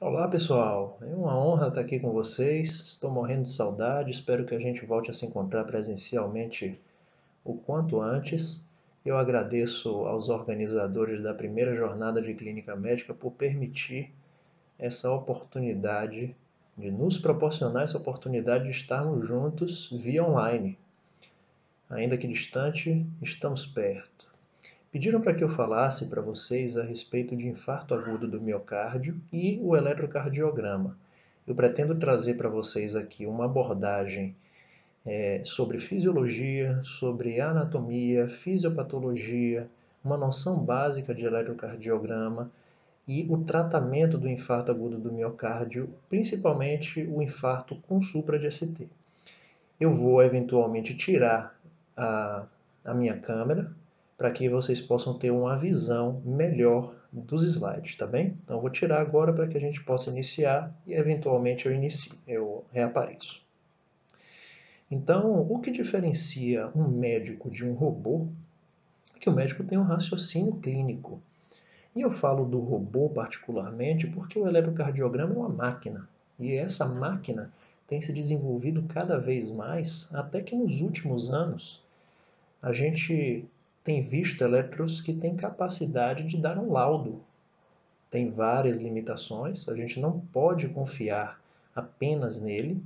Olá pessoal, é uma honra estar aqui com vocês. Estou morrendo de saudade, espero que a gente volte a se encontrar presencialmente o quanto antes. Eu agradeço aos organizadores da primeira jornada de clínica médica por permitir essa oportunidade, de nos proporcionar essa oportunidade de estarmos juntos via online. Ainda que distante, estamos perto. Pediram para que eu falasse para vocês a respeito de infarto agudo do miocárdio e o eletrocardiograma. Eu pretendo trazer para vocês aqui uma abordagem sobre fisiologia, sobre anatomia, fisiopatologia, uma noção básica de eletrocardiograma e o tratamento do infarto agudo do miocárdio, principalmente o infarto com supra de ST. Eu vou eventualmente tirar a minha câmera para que vocês possam ter uma visão melhor dos slides, tá bem? Então eu vou tirar agora para que a gente possa iniciar e eventualmente eu reapareço. Então, o que diferencia um médico de um robô é que o médico tem um raciocínio clínico. E eu falo do robô particularmente porque o eletrocardiograma é uma máquina. E essa máquina tem se desenvolvido cada vez mais, até que nos últimos anos a gente tem visto eletros que têm capacidade de dar um laudo. Tem várias limitações, a gente não pode confiar apenas nele,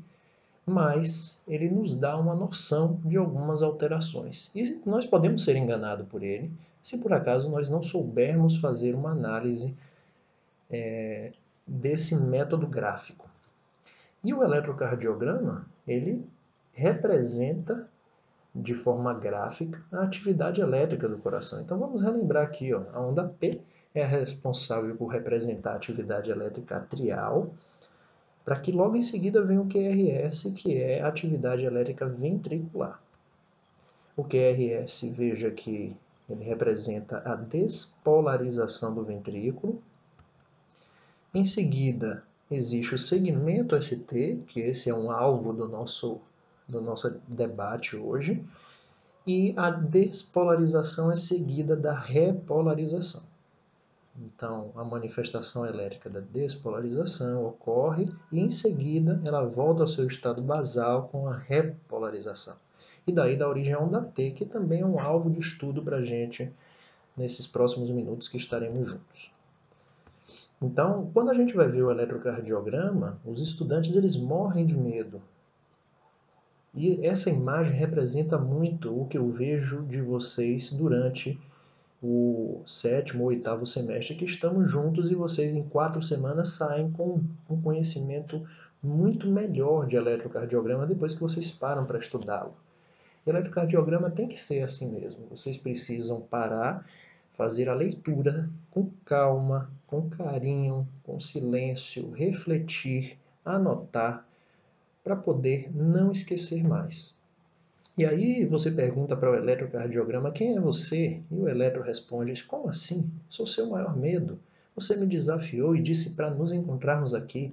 mas ele nos dá uma noção de algumas alterações. E nós podemos ser enganados por ele, se por acaso nós não soubermos fazer uma análise desse método gráfico. E o eletrocardiograma, ele representa de forma gráfica a atividade elétrica do coração. Então vamos relembrar aqui, ó, a onda P é a responsável por representar a atividade elétrica atrial, para que logo em seguida venha o QRS, que é a atividade elétrica ventricular. O QRS, veja que ele representa a despolarização do ventrículo. Em seguida, existe o segmento ST, que esse é um alvo do nosso debate hoje, e a despolarização é seguida da repolarização. Então, a manifestação elétrica da despolarização ocorre e, em seguida, ela volta ao seu estado basal com a repolarização. E daí dá origem à onda T, que também é um alvo de estudo para a gente nesses próximos minutos que estaremos juntos. Então, quando a gente vai ver o eletrocardiograma, os estudantes eles morrem de medo. E essa imagem representa muito o que eu vejo de vocês durante o 7º ou 8º semestre, que estamos juntos e vocês em 4 semanas saem com um conhecimento muito melhor de eletrocardiograma depois que vocês param para estudá-lo. Eletrocardiograma tem que ser assim mesmo. Vocês precisam parar, fazer a leitura com calma, com carinho, com silêncio, refletir, anotar, para poder não esquecer mais. E aí você pergunta para o eletrocardiograma, quem é você? E o eletro responde, como assim? Sou seu maior medo. Você me desafiou e disse para nos encontrarmos aqui.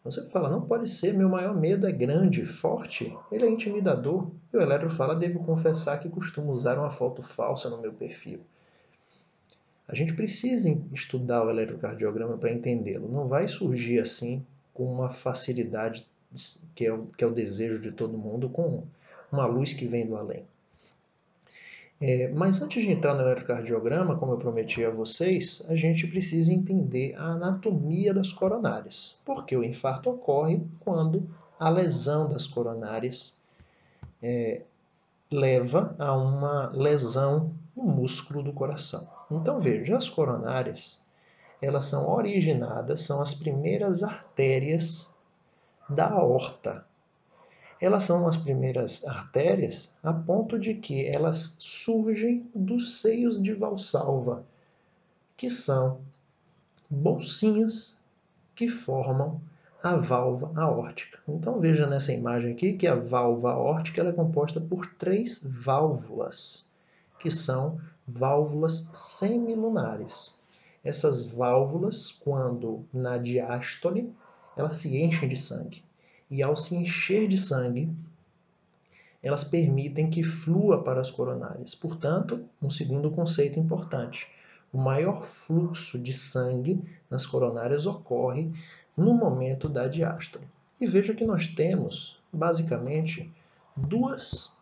Você fala, não pode ser, meu maior medo é grande, forte, ele é intimidador. E o eletro fala, devo confessar que costumo usar uma foto falsa no meu perfil. A gente precisa estudar o eletrocardiograma para entendê-lo. Não vai surgir assim com uma facilidade que é o desejo de todo mundo, com uma luz que vem do além. Mas antes de entrar no eletrocardiograma, como eu prometi a vocês, a gente precisa entender a anatomia das coronárias. Porque o infarto ocorre quando a lesão das coronárias leva a uma lesão no músculo do coração. Então veja, as coronárias, elas são originadas, são as primeiras artérias da aorta. Elas são as primeiras artérias a ponto de que elas surgem dos seios de Valsalva, que são bolsinhas que formam a válvula aórtica. Então veja nessa imagem aqui que a válvula aórtica ela é composta por 3 válvulas, que são válvulas semilunares. Essas válvulas, quando na diástole, elas se enchem de sangue. E ao se encher de sangue, elas permitem que flua para as coronárias. Portanto, um segundo conceito importante. o maior fluxo de sangue nas coronárias ocorre no momento da diástole. E veja que nós temos, basicamente, duas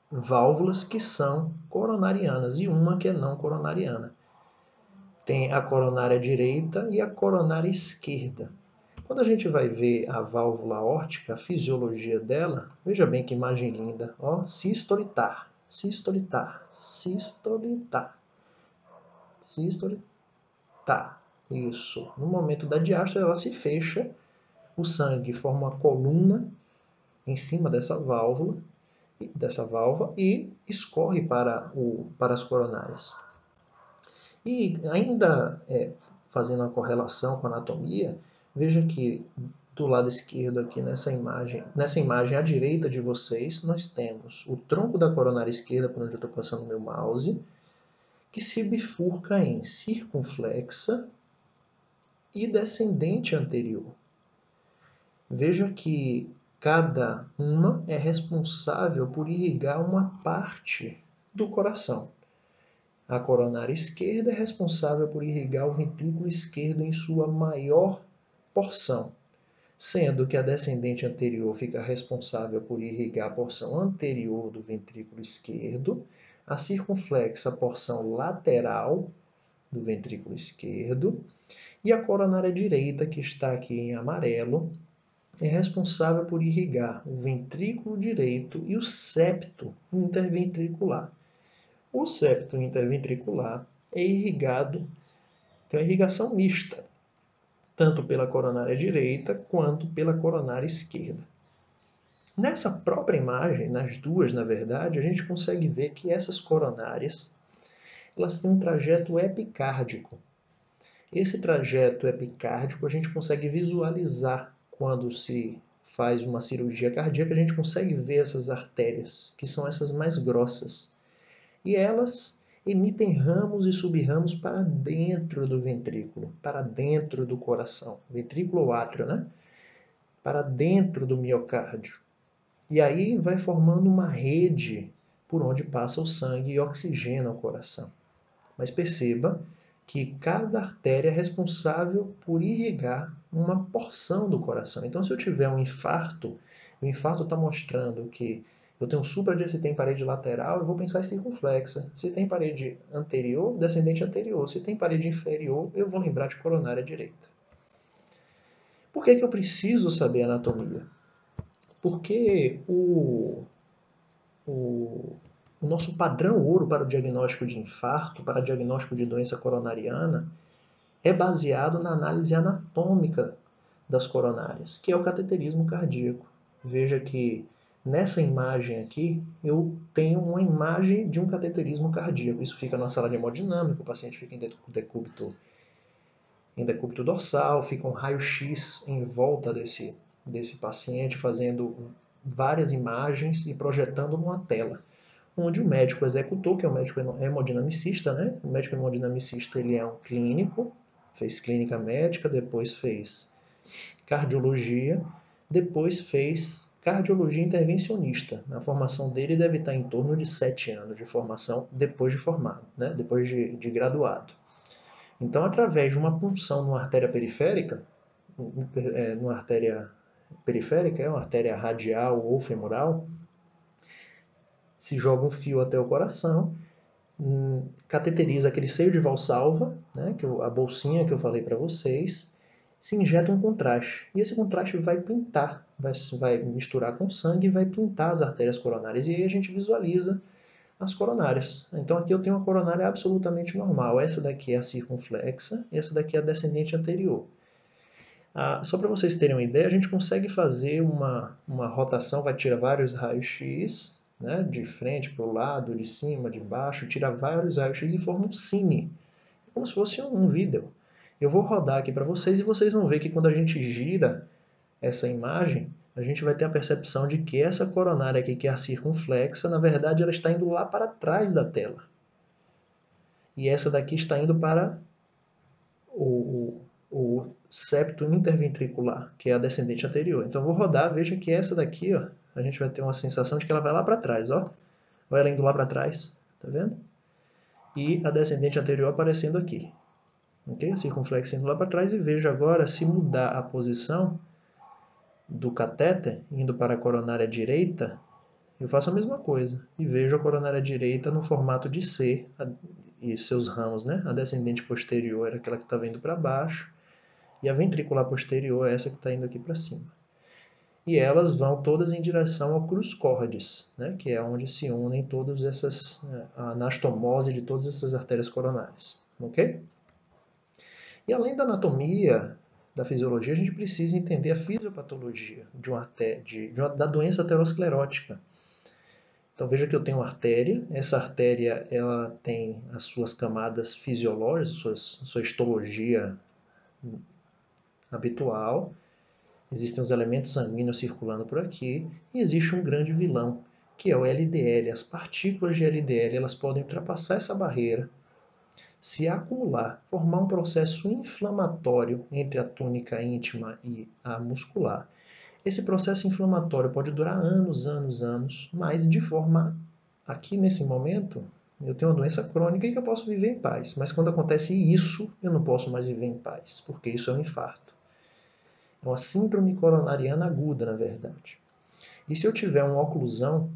válvulas que são coronarianas e uma que é não coronariana. Tem a coronária direita e a coronária esquerda. Quando a gente vai ver a válvula aórtica, a fisiologia dela, veja bem que imagem linda, ó, sistolitar, sistolitar, sistolitar, sistolitar. Isso. No momento da diástole, ela se fecha, o sangue forma uma coluna em cima dessa válvula e escorre para as coronárias. E ainda fazendo a correlação com a anatomia, veja que do lado esquerdo aqui nessa imagem à direita de vocês, nós temos o tronco da coronária esquerda, por onde eu estou passando o meu mouse, que se bifurca em circunflexa e descendente anterior. Veja que cada uma é responsável por irrigar uma parte do coração. A coronária esquerda é responsável por irrigar o ventrículo esquerdo em sua maior porção, sendo que a descendente anterior fica responsável por irrigar a porção anterior do ventrículo esquerdo, a circunflexa a porção lateral do ventrículo esquerdo, e a coronária direita, que está aqui em amarelo, é responsável por irrigar o ventrículo direito e o septo interventricular. O septo interventricular é irrigado, tem uma irrigação mista, tanto pela coronária direita quanto pela coronária esquerda. Nessa própria imagem, nas duas, na verdade, a gente consegue ver que essas coronárias elas têm um trajeto epicárdico. Esse trajeto epicárdico a gente consegue visualizar quando se faz uma cirurgia cardíaca, a gente consegue ver essas artérias, que são essas mais grossas. E elas emitem ramos e subramos para dentro do ventrículo, para dentro do coração. Ventrículo ou átrio, né? Para dentro do miocárdio. E aí vai formando uma rede por onde passa o sangue e oxigena o coração. Mas perceba que cada artéria é responsável por irrigar uma porção do coração. Então, se eu tiver um infarto, o infarto está mostrando que eu tenho supra, se tem parede lateral, eu vou pensar em circunflexa. Se tem parede anterior, descendente anterior. Se tem parede inferior, eu vou lembrar de coronária direita. Por que eu preciso saber anatomia? Porque o nosso padrão ouro para o diagnóstico de infarto, para o diagnóstico de doença coronariana, é baseado na análise anatômica das coronárias, que é o cateterismo cardíaco. Veja que nessa imagem aqui, eu tenho uma imagem de um cateterismo cardíaco. Isso fica na sala de hemodinâmica, o paciente fica em decúbito dorsal, fica um raio-x em volta desse paciente, fazendo várias imagens e projetando numa tela, onde o médico executor, que é o médico hemodinamicista, né? O médico hemodinamicista ele é um clínico, fez clínica médica, depois fez cardiologia, depois fez cardiologia intervencionista. A formação dele deve estar em torno de 7 anos de formação depois de formado, né? Depois de graduado. Então, através de uma punção numa artéria periférica, numa artéria periférica, é uma artéria radial ou femoral, se joga um fio até o coração, cateteriza aquele seio de Valsalva, né, a bolsinha que eu falei para vocês, se injeta um contraste. E esse contraste vai pintar, vai misturar com sangue e vai pintar as artérias coronárias. E aí a gente visualiza as coronárias. Então aqui eu tenho uma coronária absolutamente normal. Essa daqui é a circunflexa e essa daqui é a descendente anterior. Só para vocês terem uma ideia, a gente consegue fazer uma rotação, vai tirar vários raios-x, né, de frente para o lado, de cima, de baixo, tira vários raios-x e forma um cine, como se fosse um vídeo. Eu vou rodar aqui para vocês e vocês vão ver que quando a gente gira essa imagem, a gente vai ter a percepção de que essa coronária aqui, que é a circunflexa, na verdade ela está indo lá para trás da tela. E essa daqui está indo para o septo interventricular, que é a descendente anterior. Então eu vou rodar, veja que essa daqui, ó, a gente vai ter uma sensação de que ela vai lá para trás, ó. Ou ela indo lá para trás, tá vendo? e a descendente anterior aparecendo aqui. Okay? A circunflexa indo lá para trás e vejo agora se mudar a posição do catéter, indo para a coronária direita, eu faço a mesma coisa e vejo a coronária direita no formato de C e seus ramos, né? A descendente posterior era aquela que estava indo para baixo e a ventricular posterior é essa que está indo aqui para cima. E elas vão todas em direção ao crus cordis, né? Que é onde se unem todas essas, a anastomose de todas essas artérias coronárias, ok? E além da anatomia, da fisiologia, a gente precisa entender a fisiopatologia da doença aterosclerótica. Então veja que eu tenho uma artéria, essa artéria ela tem as suas camadas fisiológicas, sua histologia habitual, existem os elementos sanguíneos circulando por aqui, e existe um grande vilão, que é o LDL. As partículas de LDL elas podem ultrapassar essa barreira, se acumular, formar um processo inflamatório entre a túnica íntima e a muscular. Esse processo inflamatório pode durar anos, mas de forma, aqui nesse momento, eu tenho uma doença crônica e que eu posso viver em paz. Mas quando acontece isso, eu não posso mais viver em paz, porque isso é um infarto. É uma síndrome coronariana aguda, na verdade. E se eu tiver uma oclusão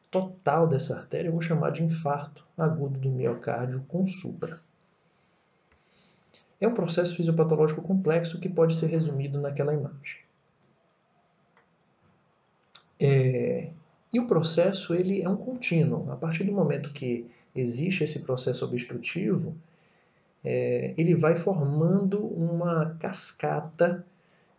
total dessa artéria, eu vou chamar de infarto agudo do miocárdio com supra. É um processo fisiopatológico complexo que pode ser resumido naquela imagem. E o processo ele é um contínuo. A partir do momento que existe esse processo obstrutivo, ele vai formando uma cascata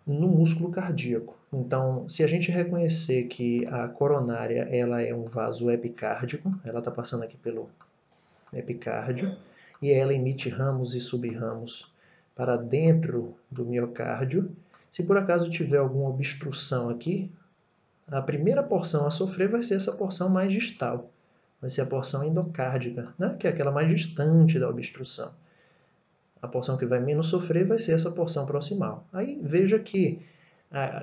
no músculo cardíaco. Então, se a gente reconhecer que a coronária ela é um vaso epicárdico, ela está passando aqui pelo epicárdio, e ela emite ramos e subramos para dentro do miocárdio. Se por acaso tiver alguma obstrução aqui, a primeira porção a sofrer vai ser essa porção mais distal, vai ser a porção endocárdica, né? Que é aquela mais distante da obstrução. A porção que vai menos sofrer vai ser essa porção proximal. Aí veja que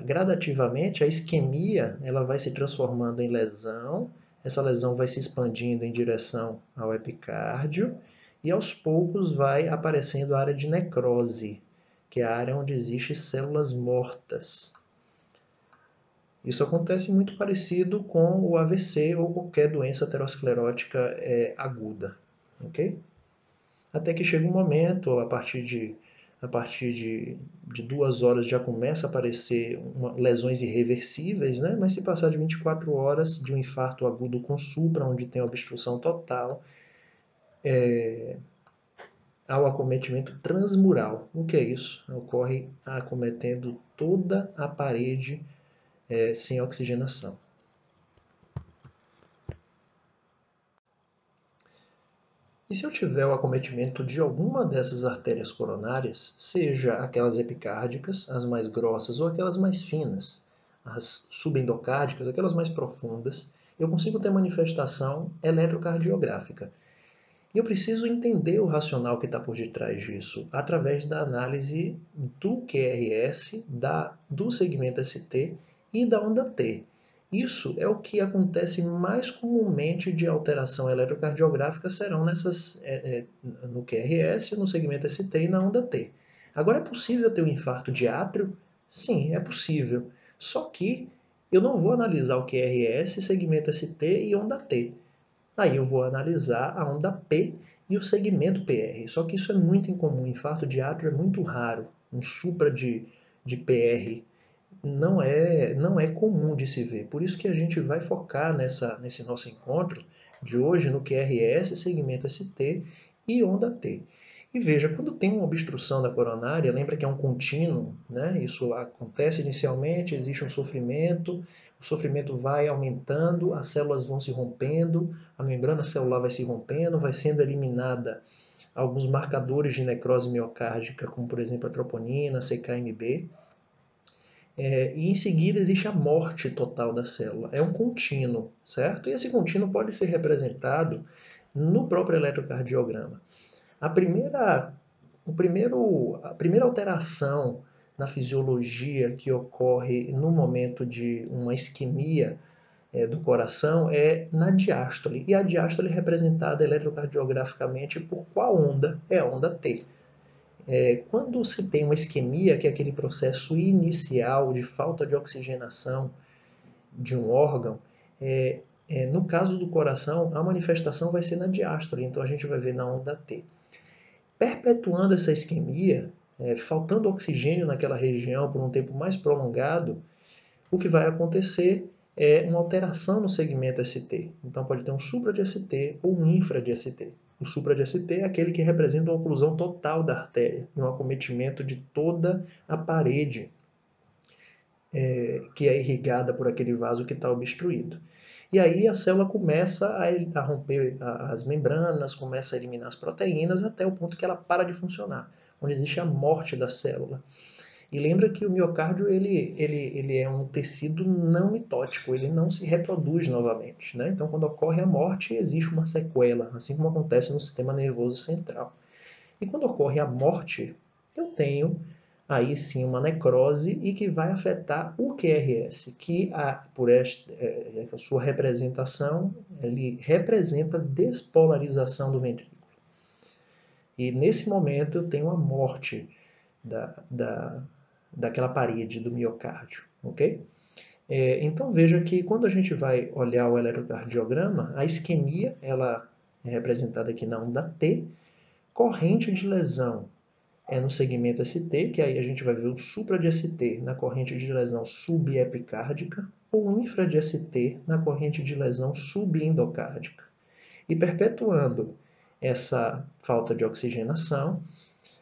gradativamente a isquemia ela vai se transformando em lesão, essa lesão vai se expandindo em direção ao epicárdio e aos poucos vai aparecendo a área de necrose, que é a área onde existem células mortas. Isso acontece muito parecido com o AVC ou qualquer doença aterosclerótica aguda, ok? Até que chega um momento, a partir de 2 horas já começa a aparecer lesões irreversíveis, né? Mas se passar de 24 horas de um infarto agudo com supra, onde tem obstrução total, ao acometimento transmural. O que é isso? Ocorre acometendo toda a parede sem oxigenação. E se eu tiver o acometimento de alguma dessas artérias coronárias, seja aquelas epicárdicas, as mais grossas, ou aquelas mais finas, as subendocárdicas, aquelas mais profundas, eu consigo ter manifestação eletrocardiográfica. E eu preciso entender o racional que está por detrás disso, através da análise do QRS, do segmento ST e da onda T. Isso é o que acontece mais comumente de alteração eletrocardiográfica serão no QRS, no segmento ST e na onda T. Agora, é possível ter um infarto de átrio? Sim, é possível. Só que eu não vou analisar o QRS, segmento ST e onda T. Aí eu vou analisar a onda P e o segmento PR. Só que isso é muito incomum. Infarto de átrio é muito raro. Um supra de PR não é comum de se ver. Por isso que a gente vai focar nesse nosso encontro de hoje no QRS, segmento ST e onda T. E veja, quando tem uma obstrução da coronária, lembra que é um contínuo, né? Isso acontece inicialmente, existe um sofrimento, o sofrimento vai aumentando, as células vão se rompendo, a membrana celular vai se rompendo, vai sendo eliminada alguns marcadores de necrose miocárdica, como por exemplo a troponina, CKMB, e em seguida existe a morte total da célula. É um contínuo, certo? E esse contínuo pode ser representado no próprio eletrocardiograma. A primeira alteração na fisiologia que ocorre no momento de uma isquemia do coração é na diástole. E a diástole é representada eletrocardiograficamente por qual onda? É a onda T. Quando se tem uma isquemia, que é aquele processo inicial de falta de oxigenação de um órgão, no caso do coração, a manifestação vai ser na diástole, então a gente vai ver na onda T. Perpetuando essa isquemia, faltando oxigênio naquela região por um tempo mais prolongado, o que vai acontecer é uma alteração no segmento ST. Então pode ter um supra de ST ou um infra de ST. O supra de ST é aquele que representa uma oclusão total da artéria, um acometimento de toda a parede que é irrigada por aquele vaso que está obstruído. E aí a célula começa a romper as membranas, começa a eliminar as proteínas até o ponto que ela para de funcionar, onde existe a morte da célula. E lembra que o miocárdio ele é um tecido não mitótico, ele não se reproduz novamente. Né? Então, quando ocorre a morte, existe uma sequela, assim como acontece no sistema nervoso central. E quando ocorre a morte, eu tenho aí sim uma necrose e que vai afetar o QRS, que por a sua representação, ele representa despolarização do ventrículo. E nesse momento eu tenho a morte daquela parede do miocárdio, ok? Então veja que quando a gente vai olhar o eletrocardiograma, a isquemia ela é representada aqui na onda T, corrente de lesão é no segmento ST, que aí a gente vai ver o supra de ST na corrente de lesão subepicárdica ou o infra de ST na corrente de lesão subendocárdica. E perpetuando essa falta de oxigenação,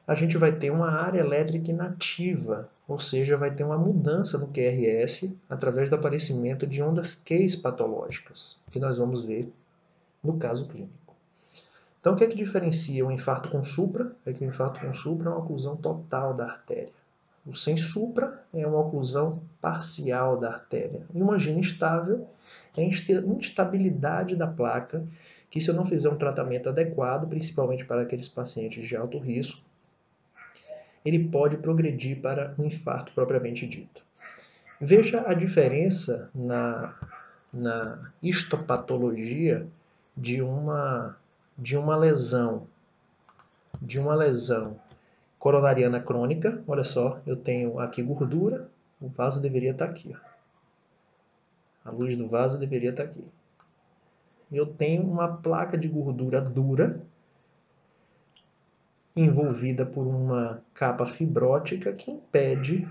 a gente vai ter uma área elétrica inativa, ou seja, vai ter uma mudança no QRS através do aparecimento de ondas Q patológicas, que nós vamos ver no caso clínico. Então, o que é que diferencia o infarto com supra? É que o infarto com supra é uma oclusão total da artéria. O sem supra é uma oclusão parcial da artéria. E uma angina instável é a instabilidade da placa, que se eu não fizer um tratamento adequado, principalmente para aqueles pacientes de alto risco, ele pode progredir para um infarto propriamente dito. Veja a diferença na histopatologia de uma lesão coronariana crônica. Olha só, eu tenho aqui gordura, o vaso deveria estar aqui. Ó. A luz do vaso deveria estar aqui. Eu tenho uma placa de gordura dura, envolvida por uma capa fibrótica que impede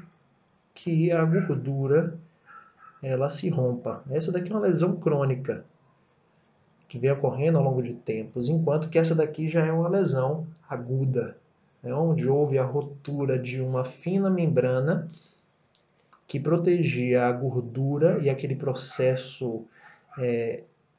que a gordura ela se rompa. Essa daqui é uma lesão crônica, que vem ocorrendo ao longo de tempos, enquanto que essa daqui já é uma lesão aguda, onde houve a ruptura de uma fina membrana que protegia a gordura e aquele processo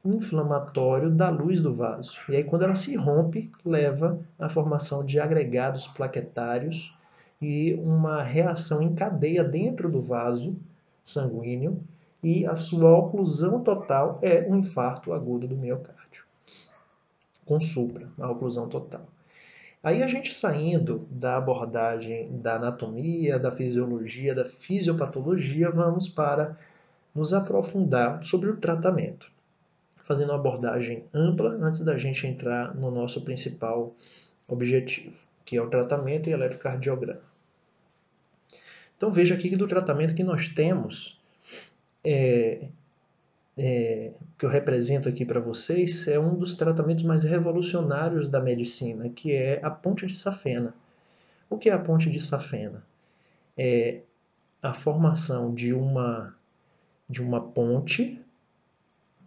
inflamatório da luz do vaso. E aí, quando ela se rompe, leva à formação de agregados plaquetários e uma reação em cadeia dentro do vaso sanguíneo, e a sua oclusão total é um infarto agudo do miocárdio, com supra, a oclusão total. Aí a gente saindo da abordagem da anatomia, da fisiologia, da fisiopatologia, vamos para nos aprofundar sobre o tratamento, fazendo uma abordagem ampla antes da gente entrar no nosso principal objetivo, que é o tratamento e eletrocardiograma. Então veja aqui que do tratamento que nós temos, que eu represento aqui para vocês, é um dos tratamentos mais revolucionários da medicina, que é a ponte de safena. O que é a ponte de safena? É a formação de uma ponte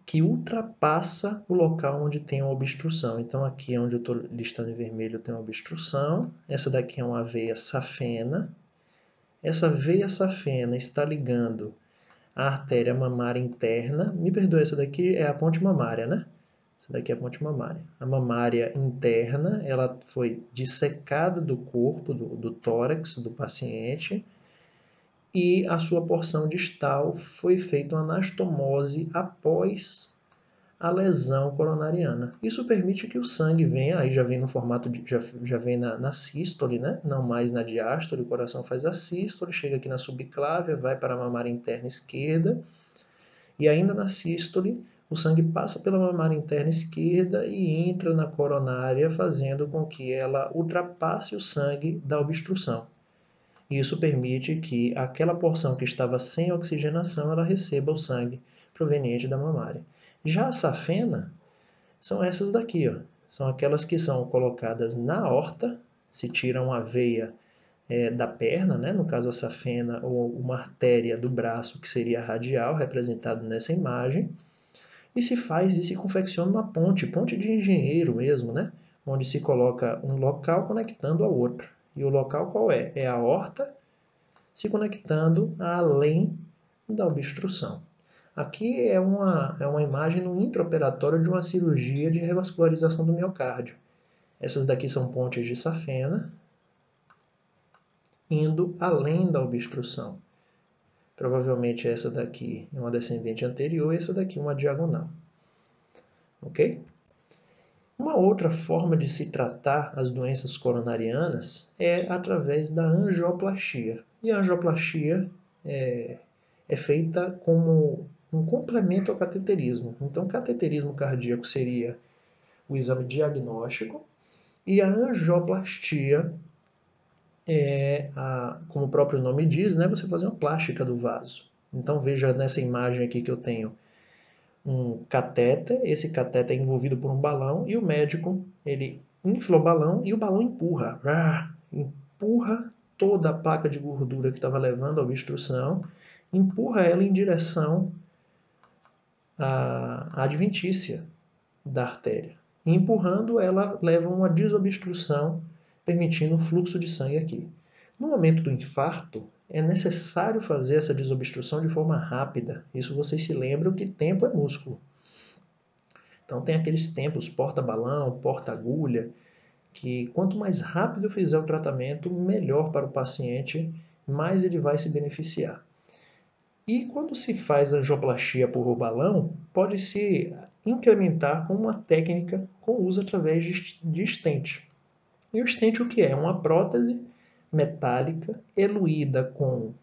que ultrapassa o local onde tem uma obstrução. Então aqui onde eu estou listando em vermelho tem uma obstrução, essa daqui é uma veia safena. Essa veia safena está ligando a artéria mamária interna. Me perdoe, essa daqui é a ponte mamária, né? Essa daqui é a ponte mamária. A mamária interna, ela foi dissecada do corpo, do tórax do paciente, e a sua porção distal foi feita uma anastomose após a lesão coronariana. Isso permite que o sangue venha, aí já vem no formato de, já vem na sístole, né? Não mais na diástole, o coração faz a sístole, chega aqui na subclávia, vai para a mamária interna esquerda, E ainda na sístole, o sangue passa pela mamária interna esquerda e entra na coronária, fazendo com que ela ultrapasse o sangue da obstrução. Isso permite que aquela porção que estava sem oxigenação, ela receba o sangue proveniente da mamária. Já a safena são essas daqui, ó. São aquelas que são colocadas na aorta, se tiram a veia da perna, né? No caso a safena, ou uma artéria do braço, que seria radial, representado nessa imagem, e se confecciona uma ponte de engenheiro mesmo, né? Onde se coloca um local conectando ao outro. E o local qual é? É a aorta se conectando além da obstrução. Aqui é uma imagem no intraoperatório de uma cirurgia de revascularização do miocárdio. Essas daqui são pontes de safena, indo além da obstrução. Provavelmente essa daqui é uma descendente anterior e essa daqui uma diagonal. Ok? Uma outra forma de se tratar as doenças coronarianas é através da angioplastia. E a angioplastia é feita como um complemento ao cateterismo. Então, cateterismo cardíaco seria o exame diagnóstico e a angioplastia como o próprio nome diz, né, você fazer uma plástica do vaso. Então, veja nessa imagem aqui que eu tenho um catéter, esse catéter é envolvido por um balão e o médico, ele infla o balão e o balão empurra. Empurra toda a placa de gordura que estava levando à obstrução, empurra ela em direção à adventícia da artéria. E empurrando, ela leva a uma desobstrução, permitindo o fluxo de sangue aqui. No momento do infarto, é necessário fazer essa desobstrução de forma rápida. Isso vocês se lembram que tempo é músculo. Então tem aqueles tempos porta-balão, porta-agulha, que quanto mais rápido fizer o tratamento, melhor para o paciente, mais ele vai se beneficiar. E quando se faz angioplastia por balão, pode-se incrementar com uma técnica com uso através de stent. E o stent o que é? Uma prótese metálica eluída com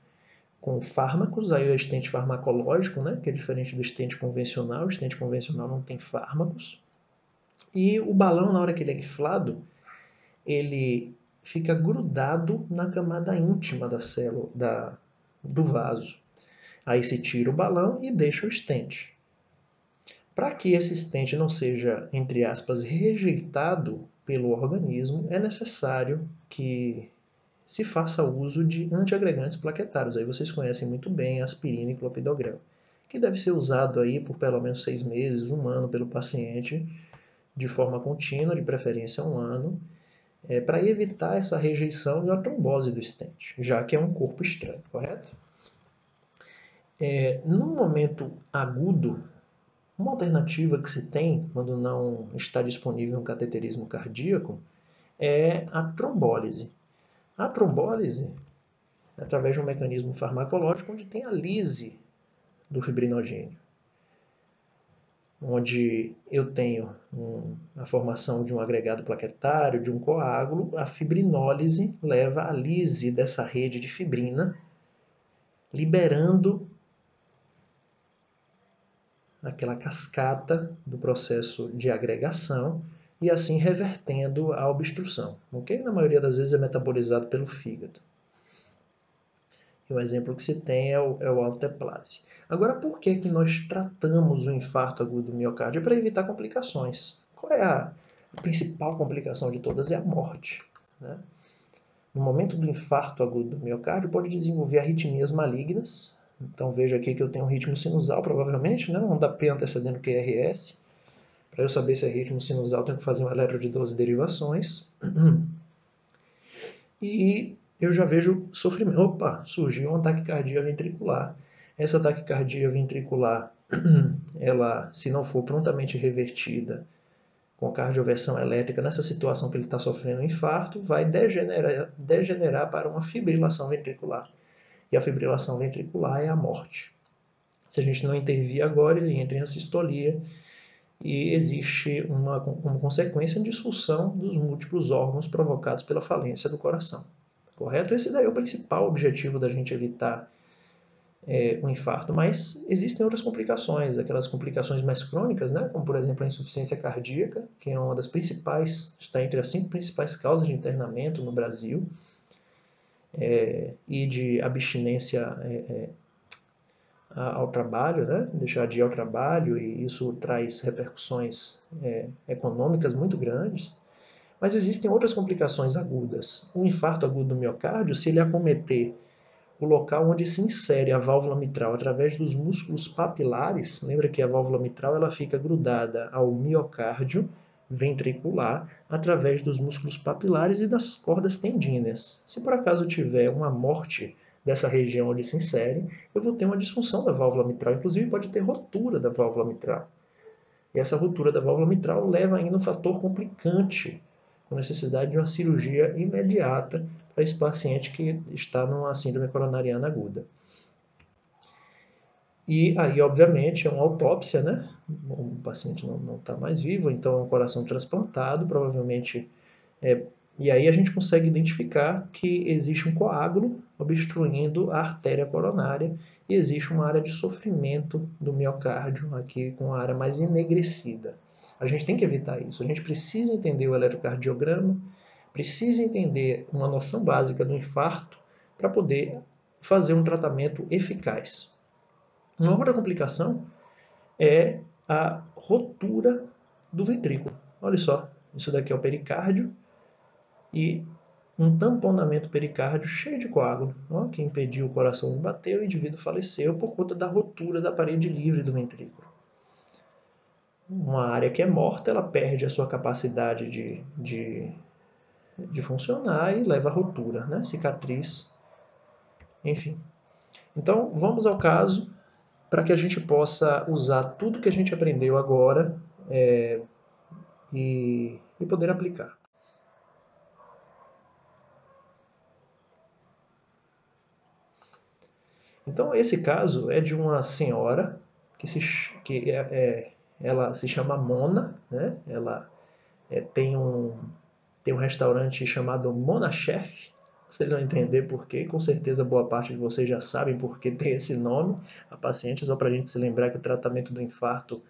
fármacos, aí o stent farmacológico, né, que é diferente do stent convencional. O stent convencional não tem fármacos. E o balão, na hora que ele é inflado, ele fica grudado na camada íntima da célula, do vaso. Aí se tira o balão e deixa o stent. Para que esse stent não seja, entre aspas, rejeitado pelo organismo, é necessário que se faça uso de antiagregantes plaquetários. Aí vocês conhecem muito bem aspirina e clopidogrel, que deve ser usado aí por pelo menos 6 meses, 1 ano pelo paciente, de forma contínua, de preferência 1 ano, para evitar essa rejeição e a trombose do stent, já que é um corpo estranho, correto? No momento agudo, uma alternativa que se tem quando não está disponível um cateterismo cardíaco é a trombólise. A trombólise é através de um mecanismo farmacológico onde tem a lise do fibrinogênio, onde eu tenho a formação de um agregado plaquetário, de um coágulo. A fibrinólise leva a lise dessa rede de fibrina, liberando aquela cascata do processo de agregação e assim revertendo a obstrução, ok? Na maioria das vezes é metabolizado pelo fígado. E o exemplo que se tem é o alteplase. Agora, por que nós tratamos o infarto agudo do miocárdio? Para evitar complicações. Qual é a principal complicação de todas? É a morte, né? No momento do infarto agudo do miocárdio, pode desenvolver arritmias malignas. Então veja aqui que eu tenho um ritmo sinusal, provavelmente, né? Um DAP antecedendo o QRS. Para eu saber se é ritmo sinusal, tenho que fazer um eletro de 12 derivações. E eu já vejo sofrimento. Opa, surgiu uma taquicardia ventricular. Essa taquicardia ventricular, ela, se não for prontamente revertida com cardioversão elétrica, nessa situação que ele está sofrendo um infarto, vai degenerar para uma fibrilação ventricular. E a fibrilação ventricular é a morte. Se a gente não intervir agora, ele entra em assistolia e existe como consequência a disfunção dos múltiplos órgãos provocados pela falência do coração. Correto? Esse daí é o principal objetivo da gente evitar um infarto, mas existem outras complicações, aquelas complicações mais crônicas, né, como por exemplo a insuficiência cardíaca, que é uma das principais, está entre as 5 principais causas de internamento no Brasil, e de abstinência ao trabalho, né, deixar de ir ao trabalho, e isso traz repercussões econômicas muito grandes. Mas existem outras complicações agudas. O infarto agudo do miocárdio, se ele acometer o local onde se insere a válvula mitral através dos músculos papilares, lembra que a válvula mitral ela fica grudada ao miocárdio ventricular através dos músculos papilares e das cordas tendíneas. Se por acaso tiver uma morte dessa região onde se insere, eu vou ter uma disfunção da válvula mitral, inclusive pode ter rotura da válvula mitral. E essa ruptura da válvula mitral leva ainda um fator complicante, com necessidade de uma cirurgia imediata para esse paciente que está numa síndrome coronariana aguda. E aí, obviamente, é uma autópsia, né? O paciente não está mais vivo, então é um coração transplantado, provavelmente. E aí a gente consegue identificar que existe um coágulo obstruindo a artéria coronária e existe uma área de sofrimento do miocárdio aqui com a área mais enegrecida. A gente tem que evitar isso. A gente precisa entender o eletrocardiograma, precisa entender uma noção básica do infarto para poder fazer um tratamento eficaz. Uma outra complicação é a rotura do ventrículo. Olha só, isso daqui é o pericárdio e um tamponamento pericárdio cheio de coágulo, ó, que impediu o coração de bater e o indivíduo faleceu por conta da rotura da parede livre do ventrículo. Uma área que é morta, ela perde a sua capacidade de funcionar e leva à rotura, né? Cicatriz, enfim. Então, vamos ao caso para que a gente possa usar tudo que a gente aprendeu agora e poder aplicar. Então, esse caso é de uma senhora que ela se chama Mona, né? Ela tem um restaurante chamado Mona Chef. Vocês vão entender por quê. Com certeza, boa parte de vocês já sabem por que tem esse nome. A paciente, só para a gente se lembrar que o tratamento do infarto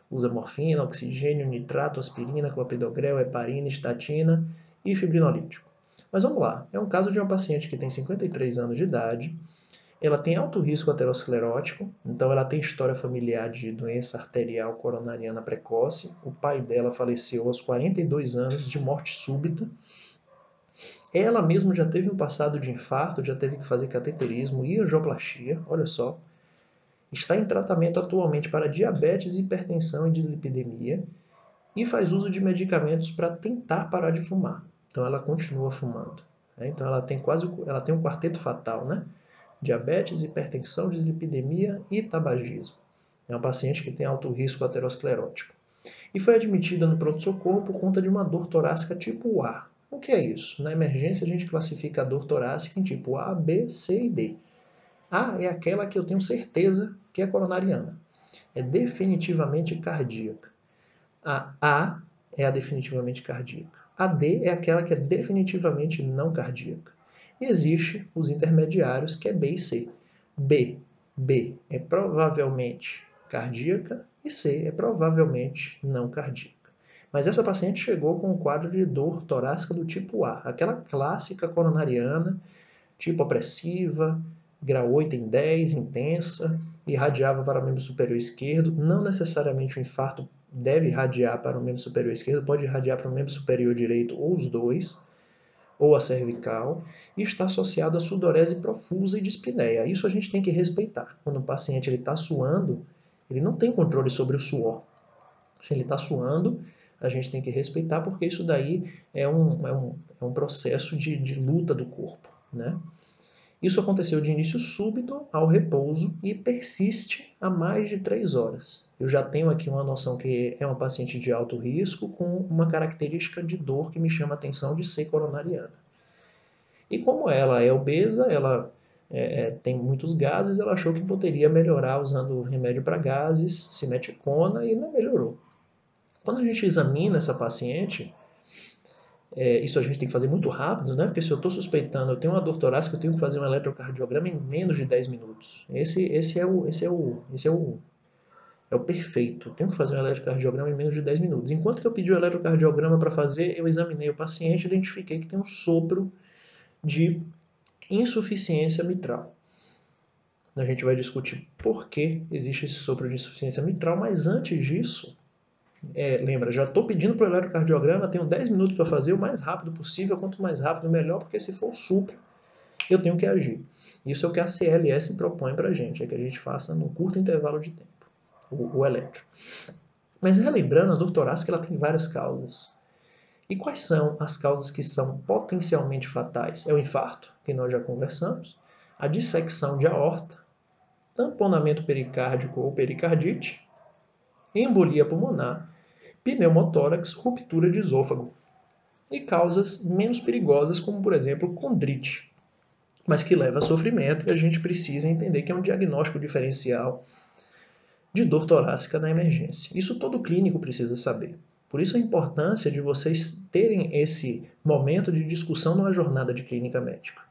usa morfina, oxigênio, nitrato, aspirina, clopidogrel, heparina, estatina e fibrinolítico. Mas vamos lá. É um caso de uma paciente que tem 53 anos de idade. Ela tem alto risco aterosclerótico, então ela tem história familiar de doença arterial coronariana precoce. O pai dela faleceu aos 42 anos de morte súbita. Ela mesma já teve um passado de infarto, já teve que fazer cateterismo e angioplastia, olha só. Está em tratamento atualmente para diabetes, hipertensão e dislipidemia e faz uso de medicamentos para tentar parar de fumar. Então ela continua fumando. Então ela tem um quarteto fatal, né? Diabetes, hipertensão, dislipidemia e tabagismo. É uma paciente que tem alto risco aterosclerótico. E foi admitida no pronto-socorro por conta de uma dor torácica tipo A. O que é isso? Na emergência a gente classifica a dor torácica em tipo A, B, C e D. A é aquela que eu tenho certeza que é coronariana. É definitivamente cardíaca. A é a definitivamente cardíaca. A D é aquela que é definitivamente não cardíaca. E existe os intermediários, que é B e C. B é provavelmente cardíaca e C é provavelmente não cardíaca. Mas essa paciente chegou com um quadro de dor torácica do tipo A, aquela clássica coronariana, tipo opressiva, grau 8 em 10, intensa, irradiava para o membro superior esquerdo. Não necessariamente o infarto deve irradiar para o membro superior esquerdo, pode irradiar para o membro superior direito ou os dois, ou a cervical, e está associado à sudorese profusa e dispneia. Isso a gente tem que respeitar. Quando o paciente está suando, ele não tem controle sobre o suor. Se ele está suando, a gente tem que respeitar, porque isso daí é um processo de luta do corpo, né? Isso aconteceu de início súbito ao repouso e persiste há mais de 3 horas. Eu já tenho aqui uma noção que é uma paciente de alto risco com uma característica de dor que me chama a atenção de ser coronariana. E como ela é obesa, ela tem muitos gases, ela achou que poderia melhorar usando remédio para gases, simeticona, e não melhorou. Quando a gente examina essa paciente, Isso a gente tem que fazer muito rápido, né? Porque se eu estou suspeitando, eu tenho uma dor torácica, eu tenho que fazer um eletrocardiograma em menos de 10 minutos. Esse é o perfeito. Eu tenho que fazer um eletrocardiograma em menos de 10 minutos. Enquanto que eu pedi o eletrocardiograma para fazer, eu examinei o paciente e identifiquei que tem um sopro de insuficiência mitral. A gente vai discutir por que existe esse sopro de insuficiência mitral, mas antes disso, lembra, já estou pedindo para o eletrocardiograma, tenho 10 minutos para fazer o mais rápido possível, quanto mais rápido melhor, porque se for supra, eu tenho que agir. Isso é o que a CLS propõe para a gente, é que a gente faça num curto intervalo de tempo, o eletro. Mas relembrando, a dor torácica ela tem várias causas. E quais são as causas que são potencialmente fatais? É o infarto, que nós já conversamos, a dissecção de aorta, tamponamento pericárdico ou pericardite, embolia pulmonar, pneumotórax, ruptura de esôfago e causas menos perigosas, como por exemplo condrite, mas que leva a sofrimento e a gente precisa entender que é um diagnóstico diferencial de dor torácica na emergência. Isso todo clínico precisa saber. Por isso a importância de vocês terem esse momento de discussão numa jornada de clínica médica.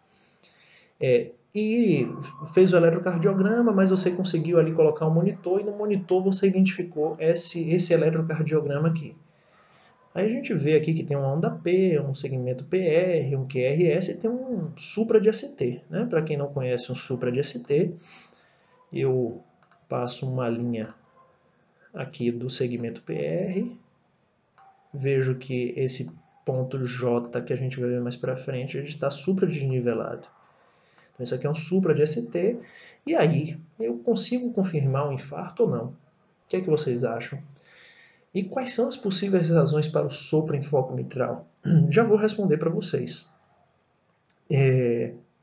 E fez o eletrocardiograma, mas você conseguiu ali colocar um monitor e no monitor você identificou esse eletrocardiograma aqui. Aí a gente vê aqui que tem uma onda P, um segmento PR, um QRS e tem um supra de ST. Né? Para quem não conhece um supra de ST, eu passo uma linha aqui do segmento PR, vejo que esse ponto J que a gente vai ver mais para frente, ele está supradesnivelado. Então isso aqui é um supra de ST, e aí eu consigo confirmar um infarto ou não? O que é que vocês acham? E quais são as possíveis razões para o sopro em foco mitral? Já vou responder para vocês.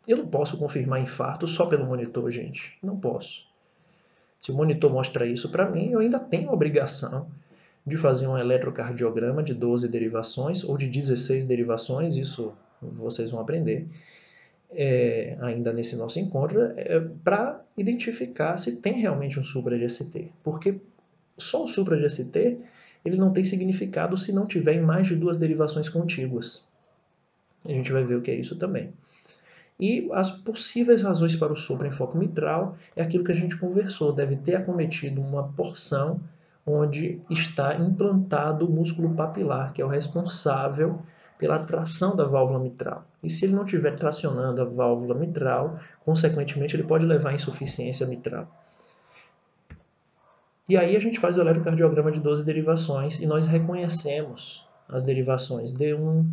Eu não posso confirmar infarto só pelo monitor, gente. Não posso. Se o monitor mostra isso para mim, eu ainda tenho a obrigação de fazer um eletrocardiograma de 12 derivações ou de 16 derivações, isso vocês vão aprender ainda nesse nosso encontro, para identificar se tem realmente um supra de ST. Porque só o supra de ST ele não tem significado se não tiver em mais de 2 derivações contíguas. A gente vai ver o que é isso também. E as possíveis razões para o sopro em foco mitral é aquilo que a gente conversou, deve ter acometido uma porção onde está implantado o músculo papilar, que é o responsável pela tração da válvula mitral. E se ele não estiver tracionando a válvula mitral, consequentemente ele pode levar à insuficiência mitral. E aí a gente faz o eletrocardiograma de 12 derivações e nós reconhecemos as derivações D1,